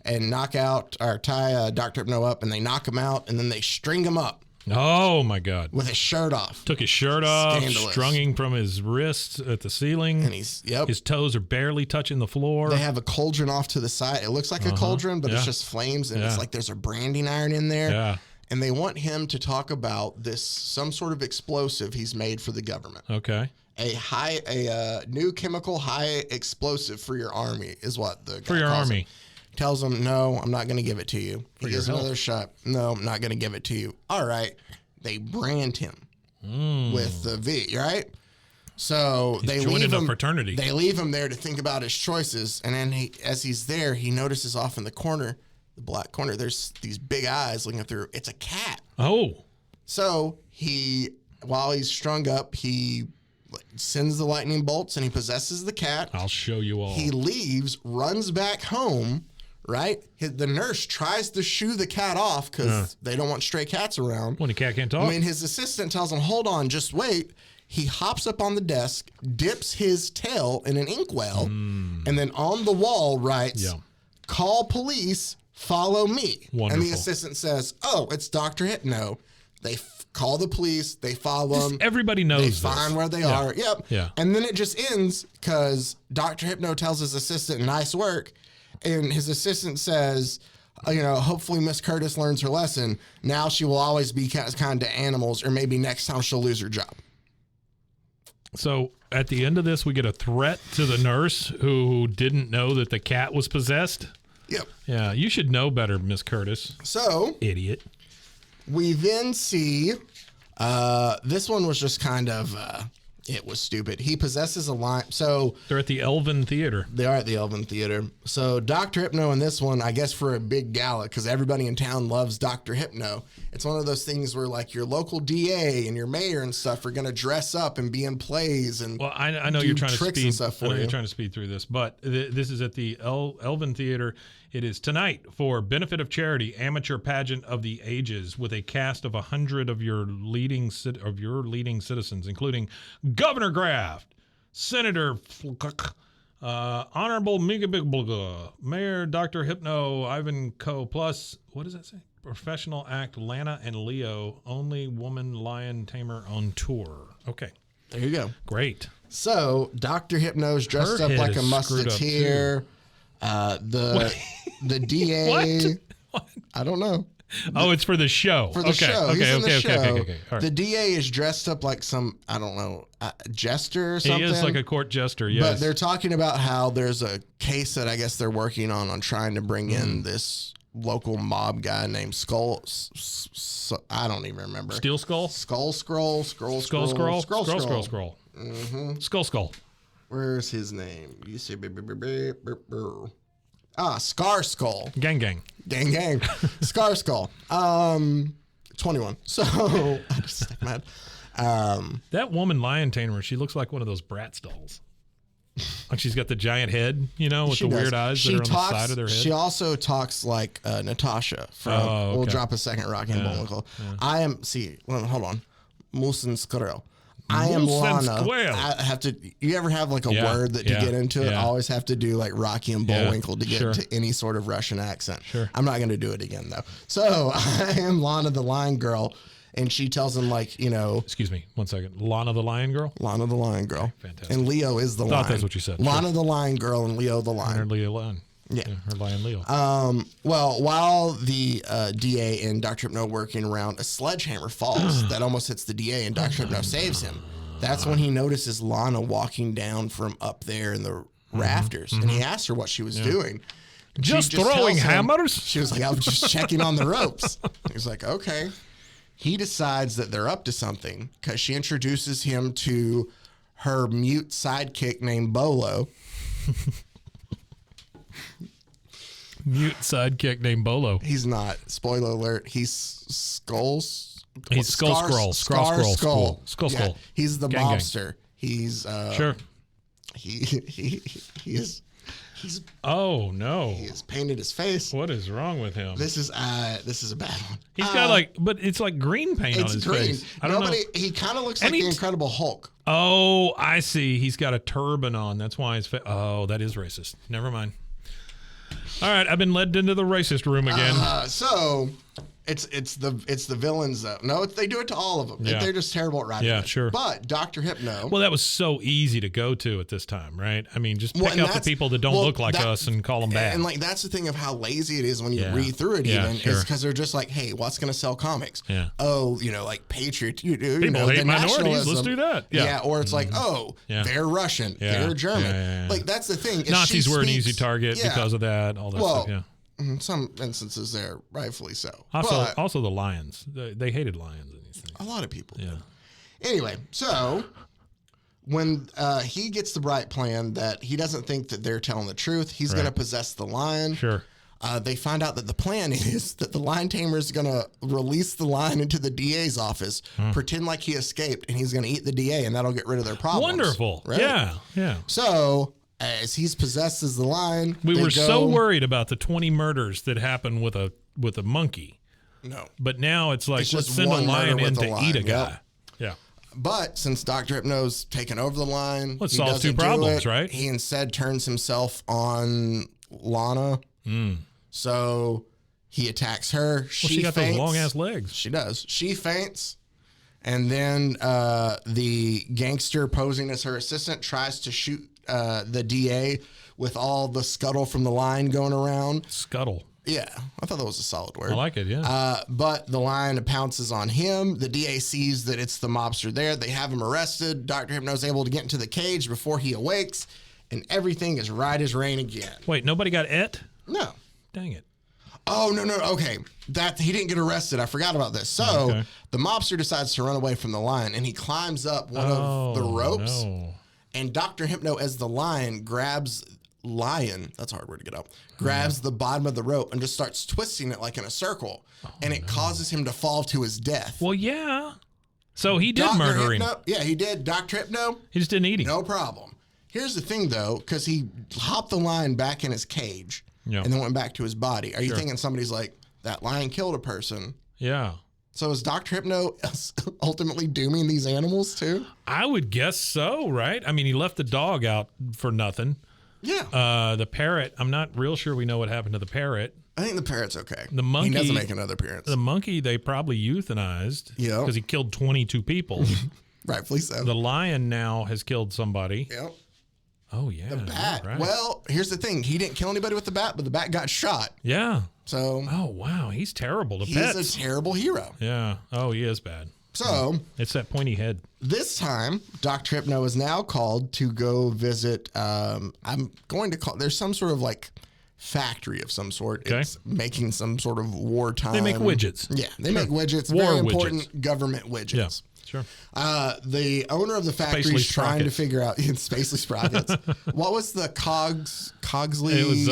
and knock out, or tie Dr. Hypno up, and they knock him out, and then they string him up. Oh, my God. With his shirt off. Took his shirt off, Scandalous. strung him from his wrists at the ceiling. And his toes are barely touching the floor. They have a cauldron off to the side. It looks like a cauldron, but it's just flames, and it's like there's a branding iron in there. Yeah. And they want him to talk about some sort of explosive he's made for the government. Okay. A new chemical high explosive for your army is what the guy for your calls army. Him. Tells him, no, I'm not going to give it to you. For he gives another shot. No, I'm not going to give it to you. All right. They brand him with the V, right? So He's they joining leave him. A fraternity. They leave him there to think about his choices, and then as he's there, he notices off in the corner, the black corner, there's these big eyes looking through. It's a cat. Oh. So while he's strung up, he sends the lightning bolts and he possesses the cat. I'll show you all. He leaves, runs back home, right? The nurse tries to shoo the cat off because they don't want stray cats around. When the cat can't talk? I mean, his assistant tells him, hold on, just wait. He hops up on the desk, dips his tail in an inkwell, and then on the wall writes, call police, follow me. Wonderful. And the assistant says, oh, it's Dr. Hypno. They call the police. They follow them. Everybody knows They find where they are. Yep. Yeah. And then it just ends because Dr. Hypno tells his assistant, nice work. And his assistant says, hopefully Miss Curtis learns her lesson. Now she will always be kind to animals, or maybe next time she'll lose her job. So at the end of this, we get a threat to the nurse who didn't know that the cat was possessed. Yep. Yeah, you should know better, Miss Curtis. So Idiot. we then see this one was just kind of it was stupid. He possesses a line. So They're at the Elven Theater. they are at the Elven Theater. So Dr. Hypno in this one, I guess for a big gala, because everybody in town loves Dr. Hypno. It's one of those things where like your local DA and your mayor and stuff are going to dress up and be in plays and Well, I know do you're trying to tricks speed. and stuff I know for you're you. trying to speed through this, but this is at the Elven Theater. It is tonight for benefit of charity amateur pageant of the ages with a cast of 100 of your leading citizens, including Governor Graft, Senator Honorable Mayor Dr. Hypno, Ivan Co. Plus, what does that say? Professional act Lana and Leo, only woman lion tamer on tour. Okay, There you go. great. So Dr. Hypno's dressed Her up head like a is screwed up, musketeer. The DA. What? I don't know. Oh, it's for the show. For the show. Okay, He's in the okay, show. okay. All right. The DA is dressed up like some, I don't know, jester or something. He is like a court jester, yes. But they're talking about how there's a case that I guess they're working on trying to bring in this local mob guy named Skull. I don't even remember. Steel Skull? Skull Scroll. Skull. Mm-hmm. Skull. Where's his name? You see, Scar Skull. Gang. Gang. Scar Skull. 21. So I just stuck my head. That woman lion tamer, she looks like one of those Bratz dolls. Like she's got the giant head, with She the does. weird eyes She that are on talks, the side of their head. She also talks like Natasha from Oh, We'll okay. Drop a Second Rock and Bullwinkle. I am, hold on. Musen Squirrel. I am Musen Lana. Squirrel. I have to, you ever have like a Yeah, word that to yeah, get into it? yeah. I always have to do like Rocky and Yeah, Bullwinkle to get sure. to any sort of Russian accent. Sure. I'm not going to do it again though. So I am Lana the Lion Girl. And she tells him like, Excuse me, 1 second. Lana the Lion Girl? Lana the Lion Girl. Fantastic. And Leo is the lion. Thought that's what you said. Lana the Lion Girl and Leo the Her lion. Leo Lion. Yeah. Her Lion Leo. Well, while the DA and Dr. Hypno working around, a sledgehammer falls that almost hits the DA and Dr. Hypno saves him. That's when he notices Lana walking down from up there in the rafters. And he asks her what she was doing. And she just tells throwing him- hammers? She was like, I was just checking on the ropes. He's like, okay. He decides that they're up to something because she introduces him to her mute sidekick named Bolo. Mute sidekick named Bolo. He's not. Spoiler alert. He's Skulls. He's Skull Scroll. Skull. Yeah, he's the Gang. mobster. He's Sure. he's Oh, no. he's painted his face. What is wrong with him? This is a bad one. He's got but it's like green paint on It's his green. face. I don't know. He kind of looks And like the he's- Incredible Hulk. Oh, I see. He's got a turban on. That's why his face. Oh, that is racist. Never mind. All right, I've been led into the racist room again. So it's the villains though. No, they do it to all of them. Yeah. They're just terrible at writing. Yeah, it. sure. But Dr. Hypno. Well, that was so easy to go to at this time, right? I mean, just pick and out the that's- people that don't well, look like that- us and call them bad. And like that's the thing of how lazy it is when you Yeah. read through it. Yeah, Even sure. is because they're just like, hey, what's going to sell comics? Yeah. Oh, like patriot. People the hate minorities. Let's nationalism. do that. Yeah. Or it's like, oh, Yeah. they're Russian. Yeah. They're German. Yeah. Like that's the thing. If Nazis she were an speaks- easy target Yeah. because of that. All that Well, stuff. Yeah. In some instances, they're rightfully so. Also, But also the lions. They hated lions in these things. a lot of people. Yeah. Anyway, so when he gets the bright plan that he doesn't think that they're telling the truth, he's Right. going to possess the lion. Sure. They find out that the plan is that the lion tamer is going to release the lion into the DA's office, pretend like he escaped, and he's going to eat the DA, and that'll get rid of their problems. Wonderful. Right? Yeah. Yeah. So as he's possesses the lion, We they were go- so worried about the 20 murders that happened with a monkey, No. but now it's like It's let's just send a one lion murder in with to a lion. eat a Yep. guy. Yeah. But since Dr. Hypno's taken over the line, Well, it he solves two doesn't do problems, it. right? He instead turns himself on Lana. So he attacks her. Well, she got those faints. long ass legs. She does. She faints. And then the gangster posing as her assistant tries to shoot the DA with all the scuttle from the line going around. Scuttle. Yeah, I thought that was a solid word. I like it, yeah. But the lion pounces on him. The DA sees that it's the mobster there. They have him arrested. Dr. Hypno's able to get into the cage before he awakes, and everything is right as rain again. Wait, nobody got it? No. Dang it. Oh, no. Okay. He didn't get arrested. I forgot about this. So the mobster decides to run away from the lion, and he climbs up one of the ropes. No. And Dr. Hypno, as the lion, grabs that's a hard word to get up, grabs the bottom of the rope and just starts twisting it like in a circle. And it causes him to fall to his death. Well, yeah. So he did murder him. Yeah, he did. Dr. Hypno, He just didn't eat him. no problem. Here's the thing, though, because he hopped the lion back in his cage Yeah. and then went back to his body. Are you thinking somebody's like, that lion killed a person? Yeah. So is Dr. Hypno ultimately dooming these animals too? I would guess so, right? I mean, he left the dog out for nothing. Yeah. The parrot, I'm not real sure we know what happened to the parrot. I think the parrot's okay. The monkey, he doesn't make another appearance. The monkey, they probably euthanized. Yeah. Because he killed 22 people. Rightfully so. The lion now has killed somebody. Yep. Oh, yeah. The bat. Right. Well, here's the thing. He didn't kill anybody with the bat, but the bat got shot. Yeah. So. Oh, wow. He's terrible to he's pets. a terrible hero. Yeah. Oh, he is bad. So. It's that pointy head. This time, Dr. Hypno is now called to go visit. There's some sort of like factory of some sort. Okay. It's making some sort of wartime. They make widgets. Yeah, they make widgets. War Very widgets. important government widgets. Yeah. Sure. The owner of the factory Spacely is trying to sprockets. figure out Spacely Sprockets. What was the Cogsley? It was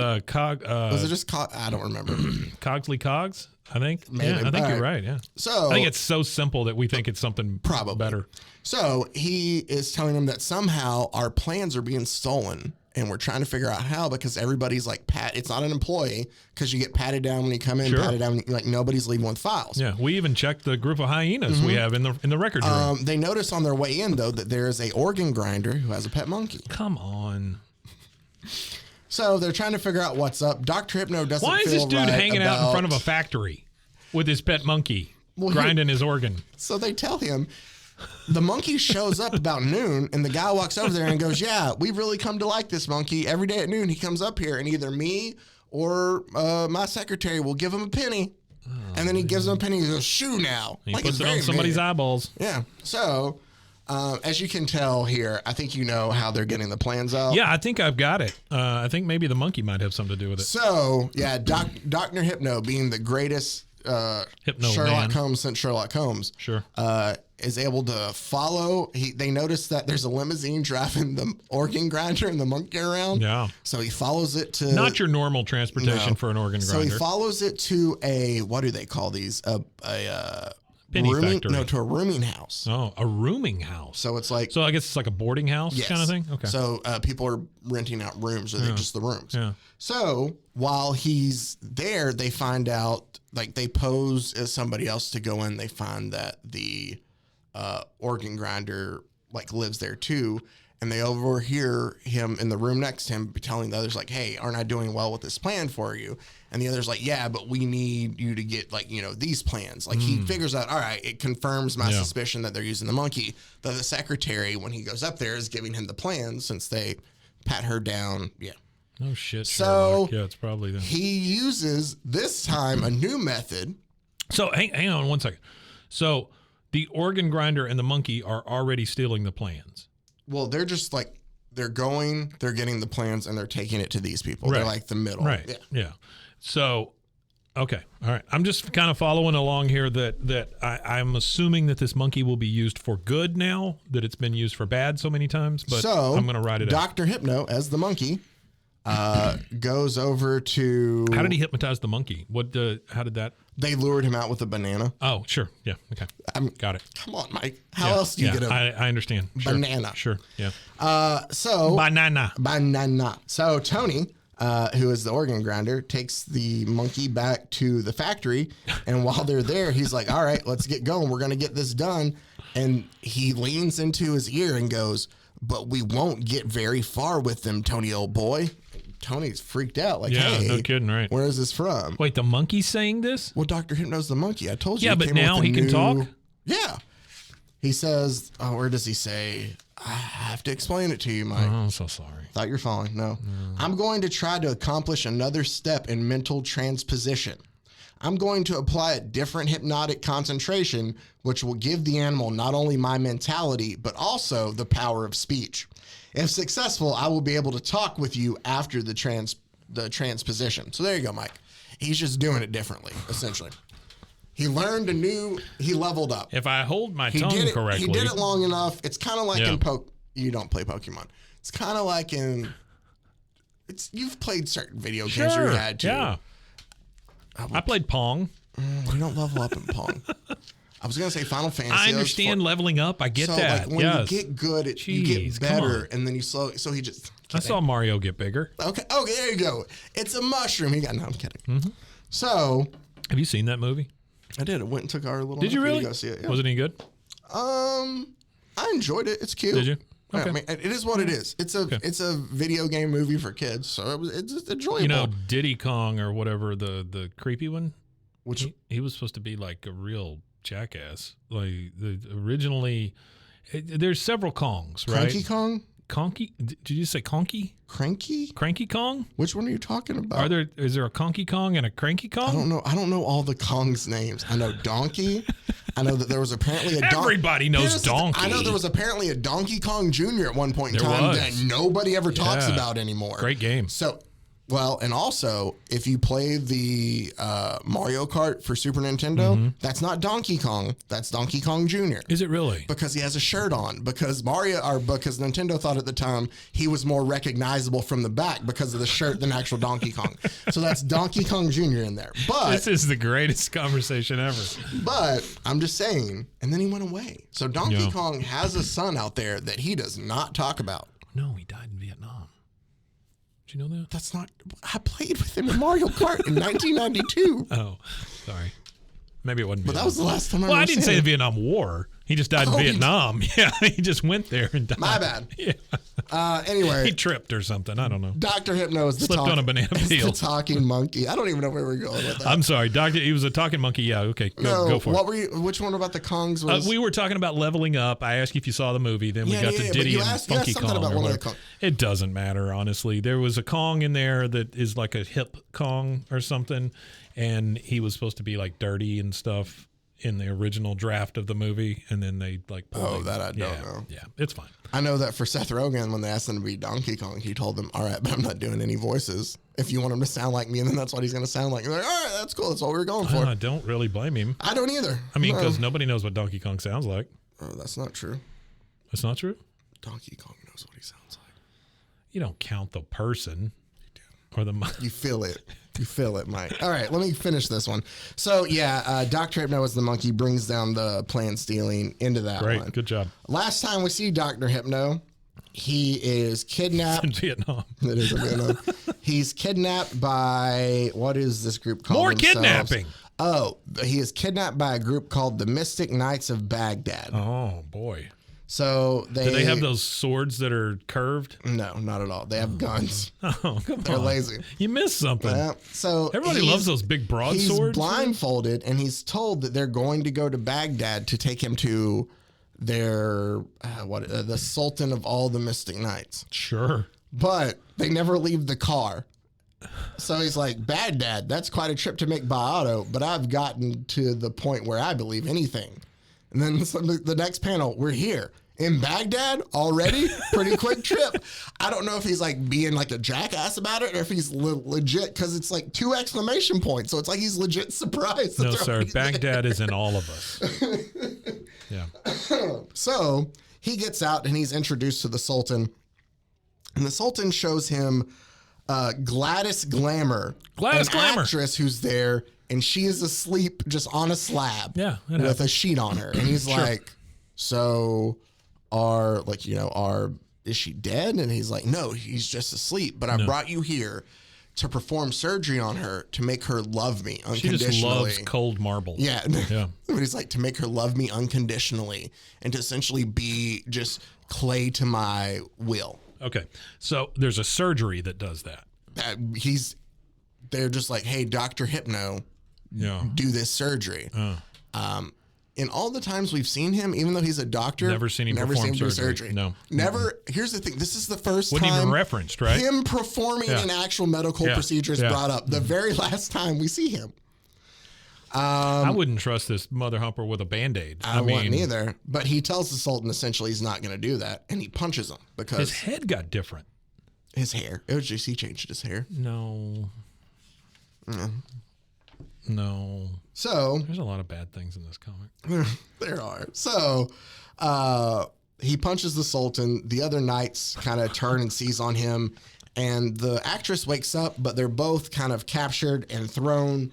was it just I don't remember. Cogsley Cogs, I think. Maybe. Yeah, I think All you're right. right. Yeah. So I think it's so simple that we think it's something Probably. better. So he is telling them that somehow our plans are being stolen, and we're trying to figure out how, because everybody's like it's not an employee, because you get patted down when you come in, Sure. patted down like nobody's leaving with files. Yeah, we even checked the group of hyenas we have in the record room. They notice on their way in though that there is a organ grinder who has a pet monkey. Come on. So they're trying to figure out what's up. Dr. Hypno doesn't Why is feel this dude right hanging out in about- front of a factory with his pet monkey grinding his organ? So they tell him, the monkey shows up about noon, and the guy walks over there and goes, yeah, we've really come to like this monkey. Every day at noon, he comes up here, and either me or my secretary will give him a penny. And then he gives him a penny. He goes, shoo now. He Like, puts it's it on very somebody's big. eyeballs. Yeah. So, as you can tell here, I think you know how they're getting the plans out. Yeah, I think I've got it. I think maybe the monkey might have something to do with it. So, yeah, Dr. Hypno, being the greatest Hypno Sherlock man. Holmes since Sherlock Holmes, Sure. is able to follow. They notice that there's a limousine driving the organ grinder and the monkey around. Yeah. So he follows it to Not your normal transportation No. for an organ So grinder. he follows it to a, what do they call these? A Penny rooming, factory. No, to a rooming house. Oh, a rooming house. So it's like, So I guess it's like a boarding house yes. kind of thing? Okay. So people are renting out rooms, or they're just the rooms. Yeah. So while he's there, they find out, like they pose as somebody else to go in. They find that the organ grinder like lives there too. And they overhear him in the room next to him telling the others like, hey, aren't I doing well with this plan for you? And the other's like, yeah, but we need you to get like, these plans. Like he figures out, all right, it confirms my suspicion that they're using the monkey. But the secretary, when he goes up there, is giving him the plans since they pat her down. Yeah. Oh, shit. So Sherlock. Yeah, it's probably them. he uses this time a new method. So hang on one second. So the organ grinder and the monkey are already stealing the plans. Well, they're just like, they're getting the plans and they're taking it to these people. Right. They're like the middle. Right. Yeah. So, okay. All right. I'm just kind of following along here that I'm assuming that this monkey will be used for good now, that it's been used for bad so many times, but So I'm going to write it out. Dr. Hypno, as the monkey, goes over to... How did he hypnotize the monkey? How did that? They lured him out with a banana. Oh, sure. Yeah. Okay. Got it. Come on, Mike. How else do you get a I understand. Sure. banana? Sure. Yeah. Banana. So Tony, who is the organ grinder, takes the monkey back to the factory. And while they're there, he's like, all right, let's get going. We're going to get this done. And he leans into his ear and goes, but we won't get very far with them, Tony, old boy. Tony's freaked out. Like, Yeah, hey, no kidding, right. Where is this from? Wait, the monkey's saying this? Well, Dr. Hypno's the monkey. I told you. Yeah, he but came up now with a he can new- talk? Yeah. He says, where does he say? I have to explain it to you, Mike. Oh, I'm so sorry. Thought you're falling. No. I'm going to try to accomplish another step in mental transposition. I'm going to apply a different hypnotic concentration, which will give the animal not only my mentality, but also the power of speech. If successful, I will be able to talk with you after the transposition. So there you go, Mike. He's just doing it differently, essentially. He learned he leveled up. If I hold my tongue correctly. He did it long enough. It's kind of like you don't play Pokemon. It's kind of like you've played certain video games where you had to. Yeah. I played Pong. You don't level up in Pong. I was going to say Final Fantasy. I understand leveling up. I get that. Like when you get good, you get better, and then you slowly. So he just. I saw Mario get bigger. Okay, there you go. It's a mushroom. No, I'm kidding. Mm-hmm. So. Have you seen that movie? I did. I went and took our little. Did you really? To go see it. Yeah. Was it any good? I enjoyed it. It's cute. Did you? Okay. Okay. I mean, it is what it is. It's a video game movie for kids, so it's just enjoyable. You know, Diddy Kong or whatever, the creepy one. Which he was supposed to be like a real jackass. Like originally, there's several Kongs, right? Cranky Kong. Conky? Did you say Conky? Cranky? Cranky Kong? Which one are you talking about? Is there a Conky Kong and a Cranky Kong? I don't know all the Kong's names. I know Donkey. I know that there was apparently a Everybody knows Donkey. I know there was apparently a Donkey Kong Jr. at one point in time that nobody ever talks about anymore. Great game. So, well, and also, if you play the Mario Kart for Super Nintendo, that's not Donkey Kong. That's Donkey Kong Jr. Is it really? Because he has a shirt on. Because Nintendo thought at the time he was more recognizable from the back because of the shirt than actual Donkey Kong. So that's Donkey Kong Jr. in there. But this is the greatest conversation ever. But I'm just saying, and then he went away. So Donkey Kong has a son out there that he does not talk about. No, he died in Vietnam. Did you know that? That's not. I played with him in Mario Kart in 1992. Oh, sorry. Maybe it wasn't. But that was the last time I. Well, I didn't say the Vietnam War. He just died in Vietnam. Yeah, he just went there and died. My bad. Yeah. Anyway, he tripped or something. I don't know. Dr. Hypno is slipped on a banana peel. The talking monkey. I don't even know where we're going with that. I'm sorry, Doctor. He was a talking monkey. Yeah. Okay. Go for it. Which one about the Kongs was? We were talking about leveling up. I asked you if you saw the movie. Then we got to Diddy and Funky Kong. About one of the Kong. It doesn't matter, honestly. There was a Kong in there that is like a hip Kong or something, and he was supposed to be like dirty and stuff in the original draft of the movie, and then they like that I don't know. Yeah, it's fine. I know that for Seth Rogen, when they asked him to be Donkey Kong, he told them, all right, but I'm not doing any voices. If you want him to sound like me, and then that's what he's going to sound like. And they're like, all right, that's cool. That's what we were going for. I don't really blame him. I don't either. I mean, because nobody knows what Donkey Kong sounds like. Oh, that's not true. That's not true? Donkey Kong knows what he sounds like. You don't count the person. Or the You feel it. You feel it, Mike. All right, let me finish this one. So, Dr. Hypno as the monkey brings down the plan stealing into that one. Great, good job. Last time we see Dr. Hypno, he is kidnapped. It's in Vietnam. It is in Vietnam. He's kidnapped by, what is this group called? More kidnapping. Oh, he is kidnapped by a group called the Mystic Knights of Baghdad. Oh, boy. So do they have those swords that are curved? No, not at all. They have guns. Oh, come on. They're lazy. You missed something. So everybody loves those big broadswords. He's blindfolded, and he's told that they're going to go to Baghdad to take him to their the Sultan of all the Mystic Knights. Sure. But they never leave the car. So he's like, Baghdad, that's quite a trip to make by auto, but I've gotten to the point where I believe anything. And then the next panel, we're here. In Baghdad already? Pretty quick trip. I don't know if he's like being like a jackass about it or if he's legit, because it's like 2 exclamation points. So it's like he's legit surprised. No, sir. Baghdad is in all of us. Yeah. So he gets out and he's introduced to the Sultan. And the Sultan shows him Gladys Glamour. Gladys Glamour. Actress who's there, and she is asleep just on a slab. Yeah. With a sheet on her. And he's like, so... is she dead? And he's like, no, he's just asleep. But I brought you here to perform surgery on her to make her love me unconditionally. She just loves cold marble. Yeah. But he's like, to make her love me unconditionally and to essentially be just clay to my will. Okay. So there's a surgery that does that. They're just like, hey, Dr. Hypno, do this surgery. in all the times we've seen him, even though he's a doctor, Never seen him perform do surgery. No. Never. Here's the thing. This is the first Wasn't time even referenced, right? him performing an actual medical procedure is brought up. The very last time we see him. I wouldn't trust this mother humper with a Band-Aid. I wouldn't either. But he tells the Sultan essentially he's not going to do that, and he punches him because his head got different. His hair. It was just he changed his hair. No. No. So there's a lot of bad things in this comic. There are. So he punches the Sultan. The other knights kind of turn and seize on him. And the actress wakes up, but they're both kind of captured and thrown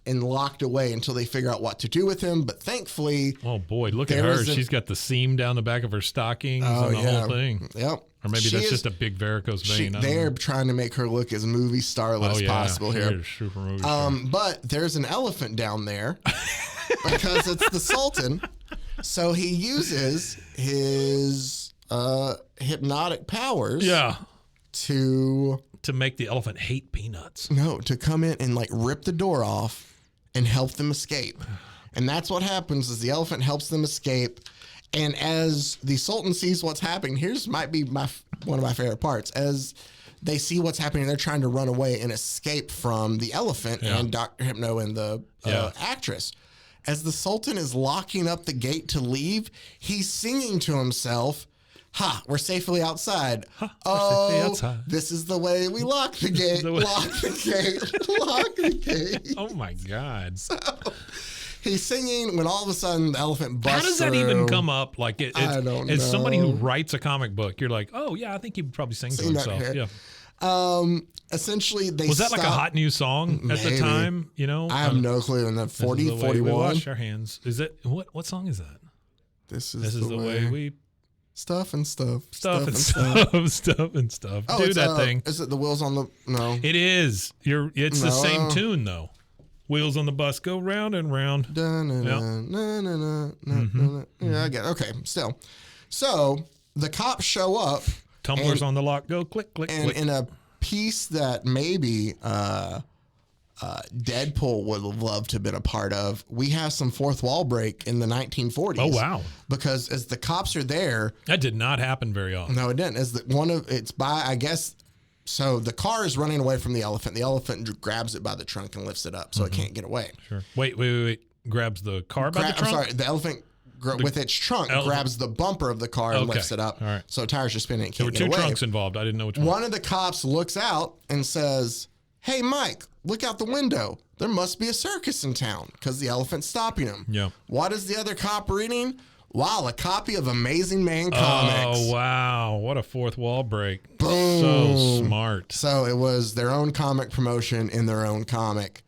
and locked away until they figure out what to do with him. But thankfully... Oh, boy. Look at her. She's got the seam down the back of her stockings and the whole thing. Yep. Or maybe that's just a big varicose vein. They're trying to make her look as movie starlet as possible here. Super movie star. But there's an elephant down there because it's the Sultan. So he uses his hypnotic powers. Yeah. To make the elephant hate peanuts. No, to come in and like rip the door off and help them escape. And that's what happens is the elephant helps them escape. And as the Sultan sees what's happening, might be one of my favorite parts. As they see what's happening, they're trying to run away and escape from the elephant and Dr. Hypno and the actress. As the Sultan is locking up the gate to leave, he's singing to himself, we're safely outside. This is the way we lock the gate. Lock the gate. Lock the gate. Oh, my God. So, he's singing when all of a sudden the elephant busts How does that even come up? Like, I don't know. As somebody who writes a comic book, you're like, oh, yeah, I think he would probably sing to himself. Yeah. Essentially, was that like a hot new song at the time? You know, I have no clue. In the 40, 41. We wash our hands. Is it what song is that? This is the way we. Stuff and stuff. Stuff and stuff. Oh, do that thing. Is it the wheels on the... No. It is. It's the same tune, though. Wheels on the bus go round and round. Yeah, I get it. Okay, still. So, the cops show up. Tumblers on the lock go click, click, and click. In a piece that maybe... Deadpool would have loved to have been a part of. We have some fourth wall break in the 1940s. Oh, wow. Because as the cops are there... That did not happen very often. No, it didn't. So the car is running away from the elephant. The elephant grabs it by the trunk and lifts it up so it can't get away. Sure. Wait. Grabs the car by the trunk? I'm sorry. The elephant, with its trunk, grabs the bumper of the car and lifts it up. All right. So tires are spinning. It can't get away. There were two trunks involved. I didn't know which one. One of the cops looks out and says... Hey, Mike, look out the window. There must be a circus in town because the elephant's stopping him. Yeah. What is the other cop reading? Wow, a copy of Amazing Man comics. Oh, wow. What a fourth wall break. Boom. So smart. So it was their own comic promotion in their own comic.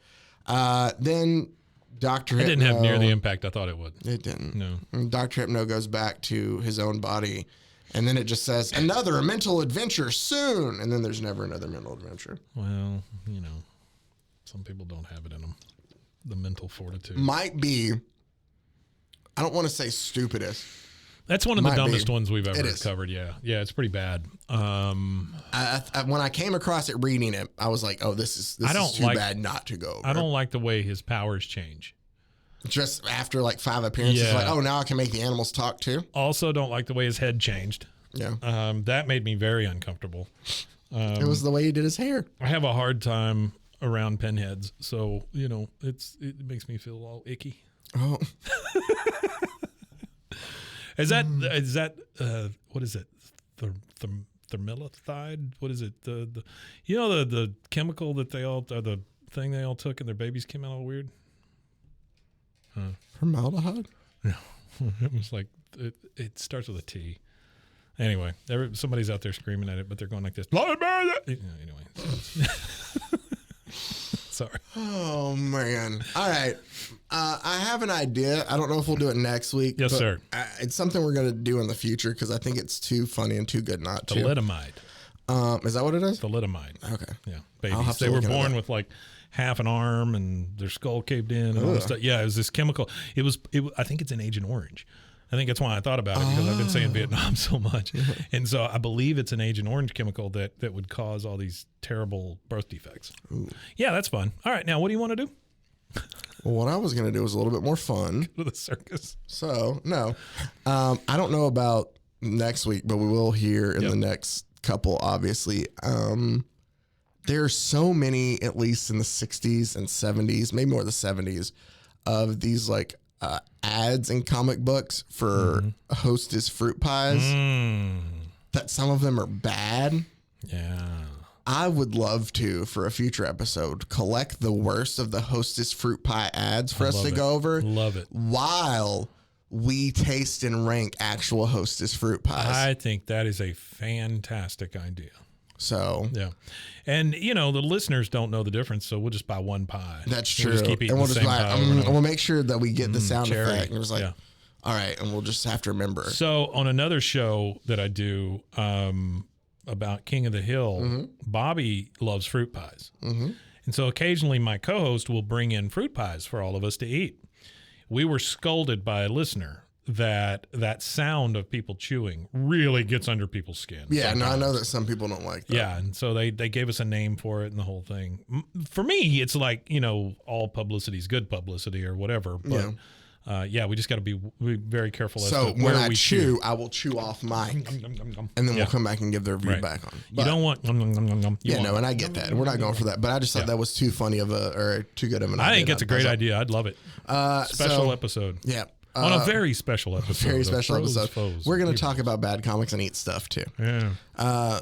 Then Dr. Hypno... It didn't have near the impact I thought it would. It didn't. No. And Dr. Hypno goes back to his own body. And then it just says, another mental adventure soon. And then there's never another mental adventure. Well, you know, some people don't have it in them. The mental fortitude. Might be, I don't want to say stupidest. That's one of the dumbest ones we've ever covered. Yeah. Yeah, it's pretty bad. When I came across it reading it, I was like, oh, this is too bad not to go over. I don't like the way his powers change. Just after like 5 appearances, like, oh, now I can make the animals talk too. Also, don't like the way his head changed. Yeah. That made me very uncomfortable. It was the way he did his hair. I have a hard time around pinheads, so you know it makes me feel all icky. Oh. Is that what is it? Thermilithide? What is it? The the chemical that the thing they all took and their babies came out all weird. Formaldehyde? No, it was like it starts with a T. Anyway, somebody's out there screaming at it, but they're going like this. Anyway, sorry. Oh man! All right, I have an idea. I don't know if we'll do it next week. Yes, sir. It's something we're going to do in the future because I think it's too funny and too good not to. Thalidomide. Is that what it is? Thalidomide. Okay. Yeah, babies. They were born with like half an arm and their skull caved in and all this stuff. Yeah, it was this chemical. I think it's in Agent Orange. I think that's why I thought about it because I've been saying Vietnam so much. And so I believe it's an Agent Orange chemical that would cause all these terrible birth defects. Ooh. Yeah, that's fun. All right, now what do you want to do? Well, what I was going to do was a little bit more fun. Go to the circus. So, no. I don't know about next week, but we will hear in the next couple, obviously. There's so many, at least in the 60s and 70s, maybe more the 70s, of these like ads in comic books for Hostess fruit pies that some of them are bad. Yeah. I would love to, for a future episode, collect the worst of the Hostess fruit pie ads for us to go over. Love it. While we taste and rank actual Hostess fruit pies. I think that is a fantastic idea. So, yeah. And, you know, the listeners don't know the difference, so we'll just buy one pie. That's true. We'll just keep eating and we'll the just same buy, pie over and over. we'll make sure that we get the sound cherry. effect. And it was like, all right, and we'll just have to remember. So on another show that I do about King of the Hill, Bobby loves fruit pies. And so occasionally my co-host will bring in fruit pies for all of us to eat. We were scolded by a listener that sound of people chewing really gets under people's skin. Yeah, sometimes. no, I know that some people don't like that. Yeah, and so they gave us a name for it and the whole thing. For me, it's like, you know, all publicity is good publicity or whatever. But we just got to be very careful as So to where when I we chew, I will chew off mine, and then we'll come back and give the review back on. But, you don't want. And I get that. We're not going for that, but I just thought that was too funny or too good of an idea. I think it's a great idea. I'd love it. Special episode. Yeah. On a very special episode. Very special episode. Foes, We're going to talk about bad comics and eat stuff too. Yeah.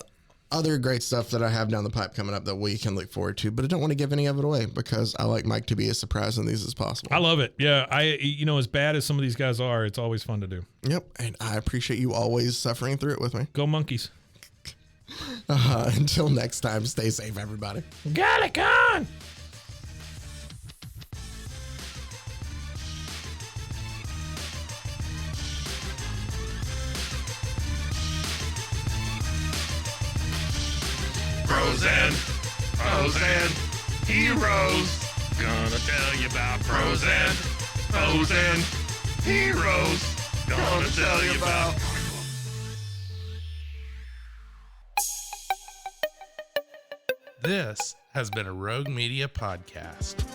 Other great stuff that I have down the pipe coming up that we can look forward to, but I don't want to give any of it away because I like Mike to be as surprised in these as possible. I love it. Yeah. As bad as some of these guys are, it's always fun to do. Yep. And I appreciate you always suffering through it with me. Go monkeys. Until next time, stay safe, everybody. Got it, gone. Pros and heroes. Gonna tell you about pros and heroes. Gonna tell you about. This has been a Rogue Media podcast.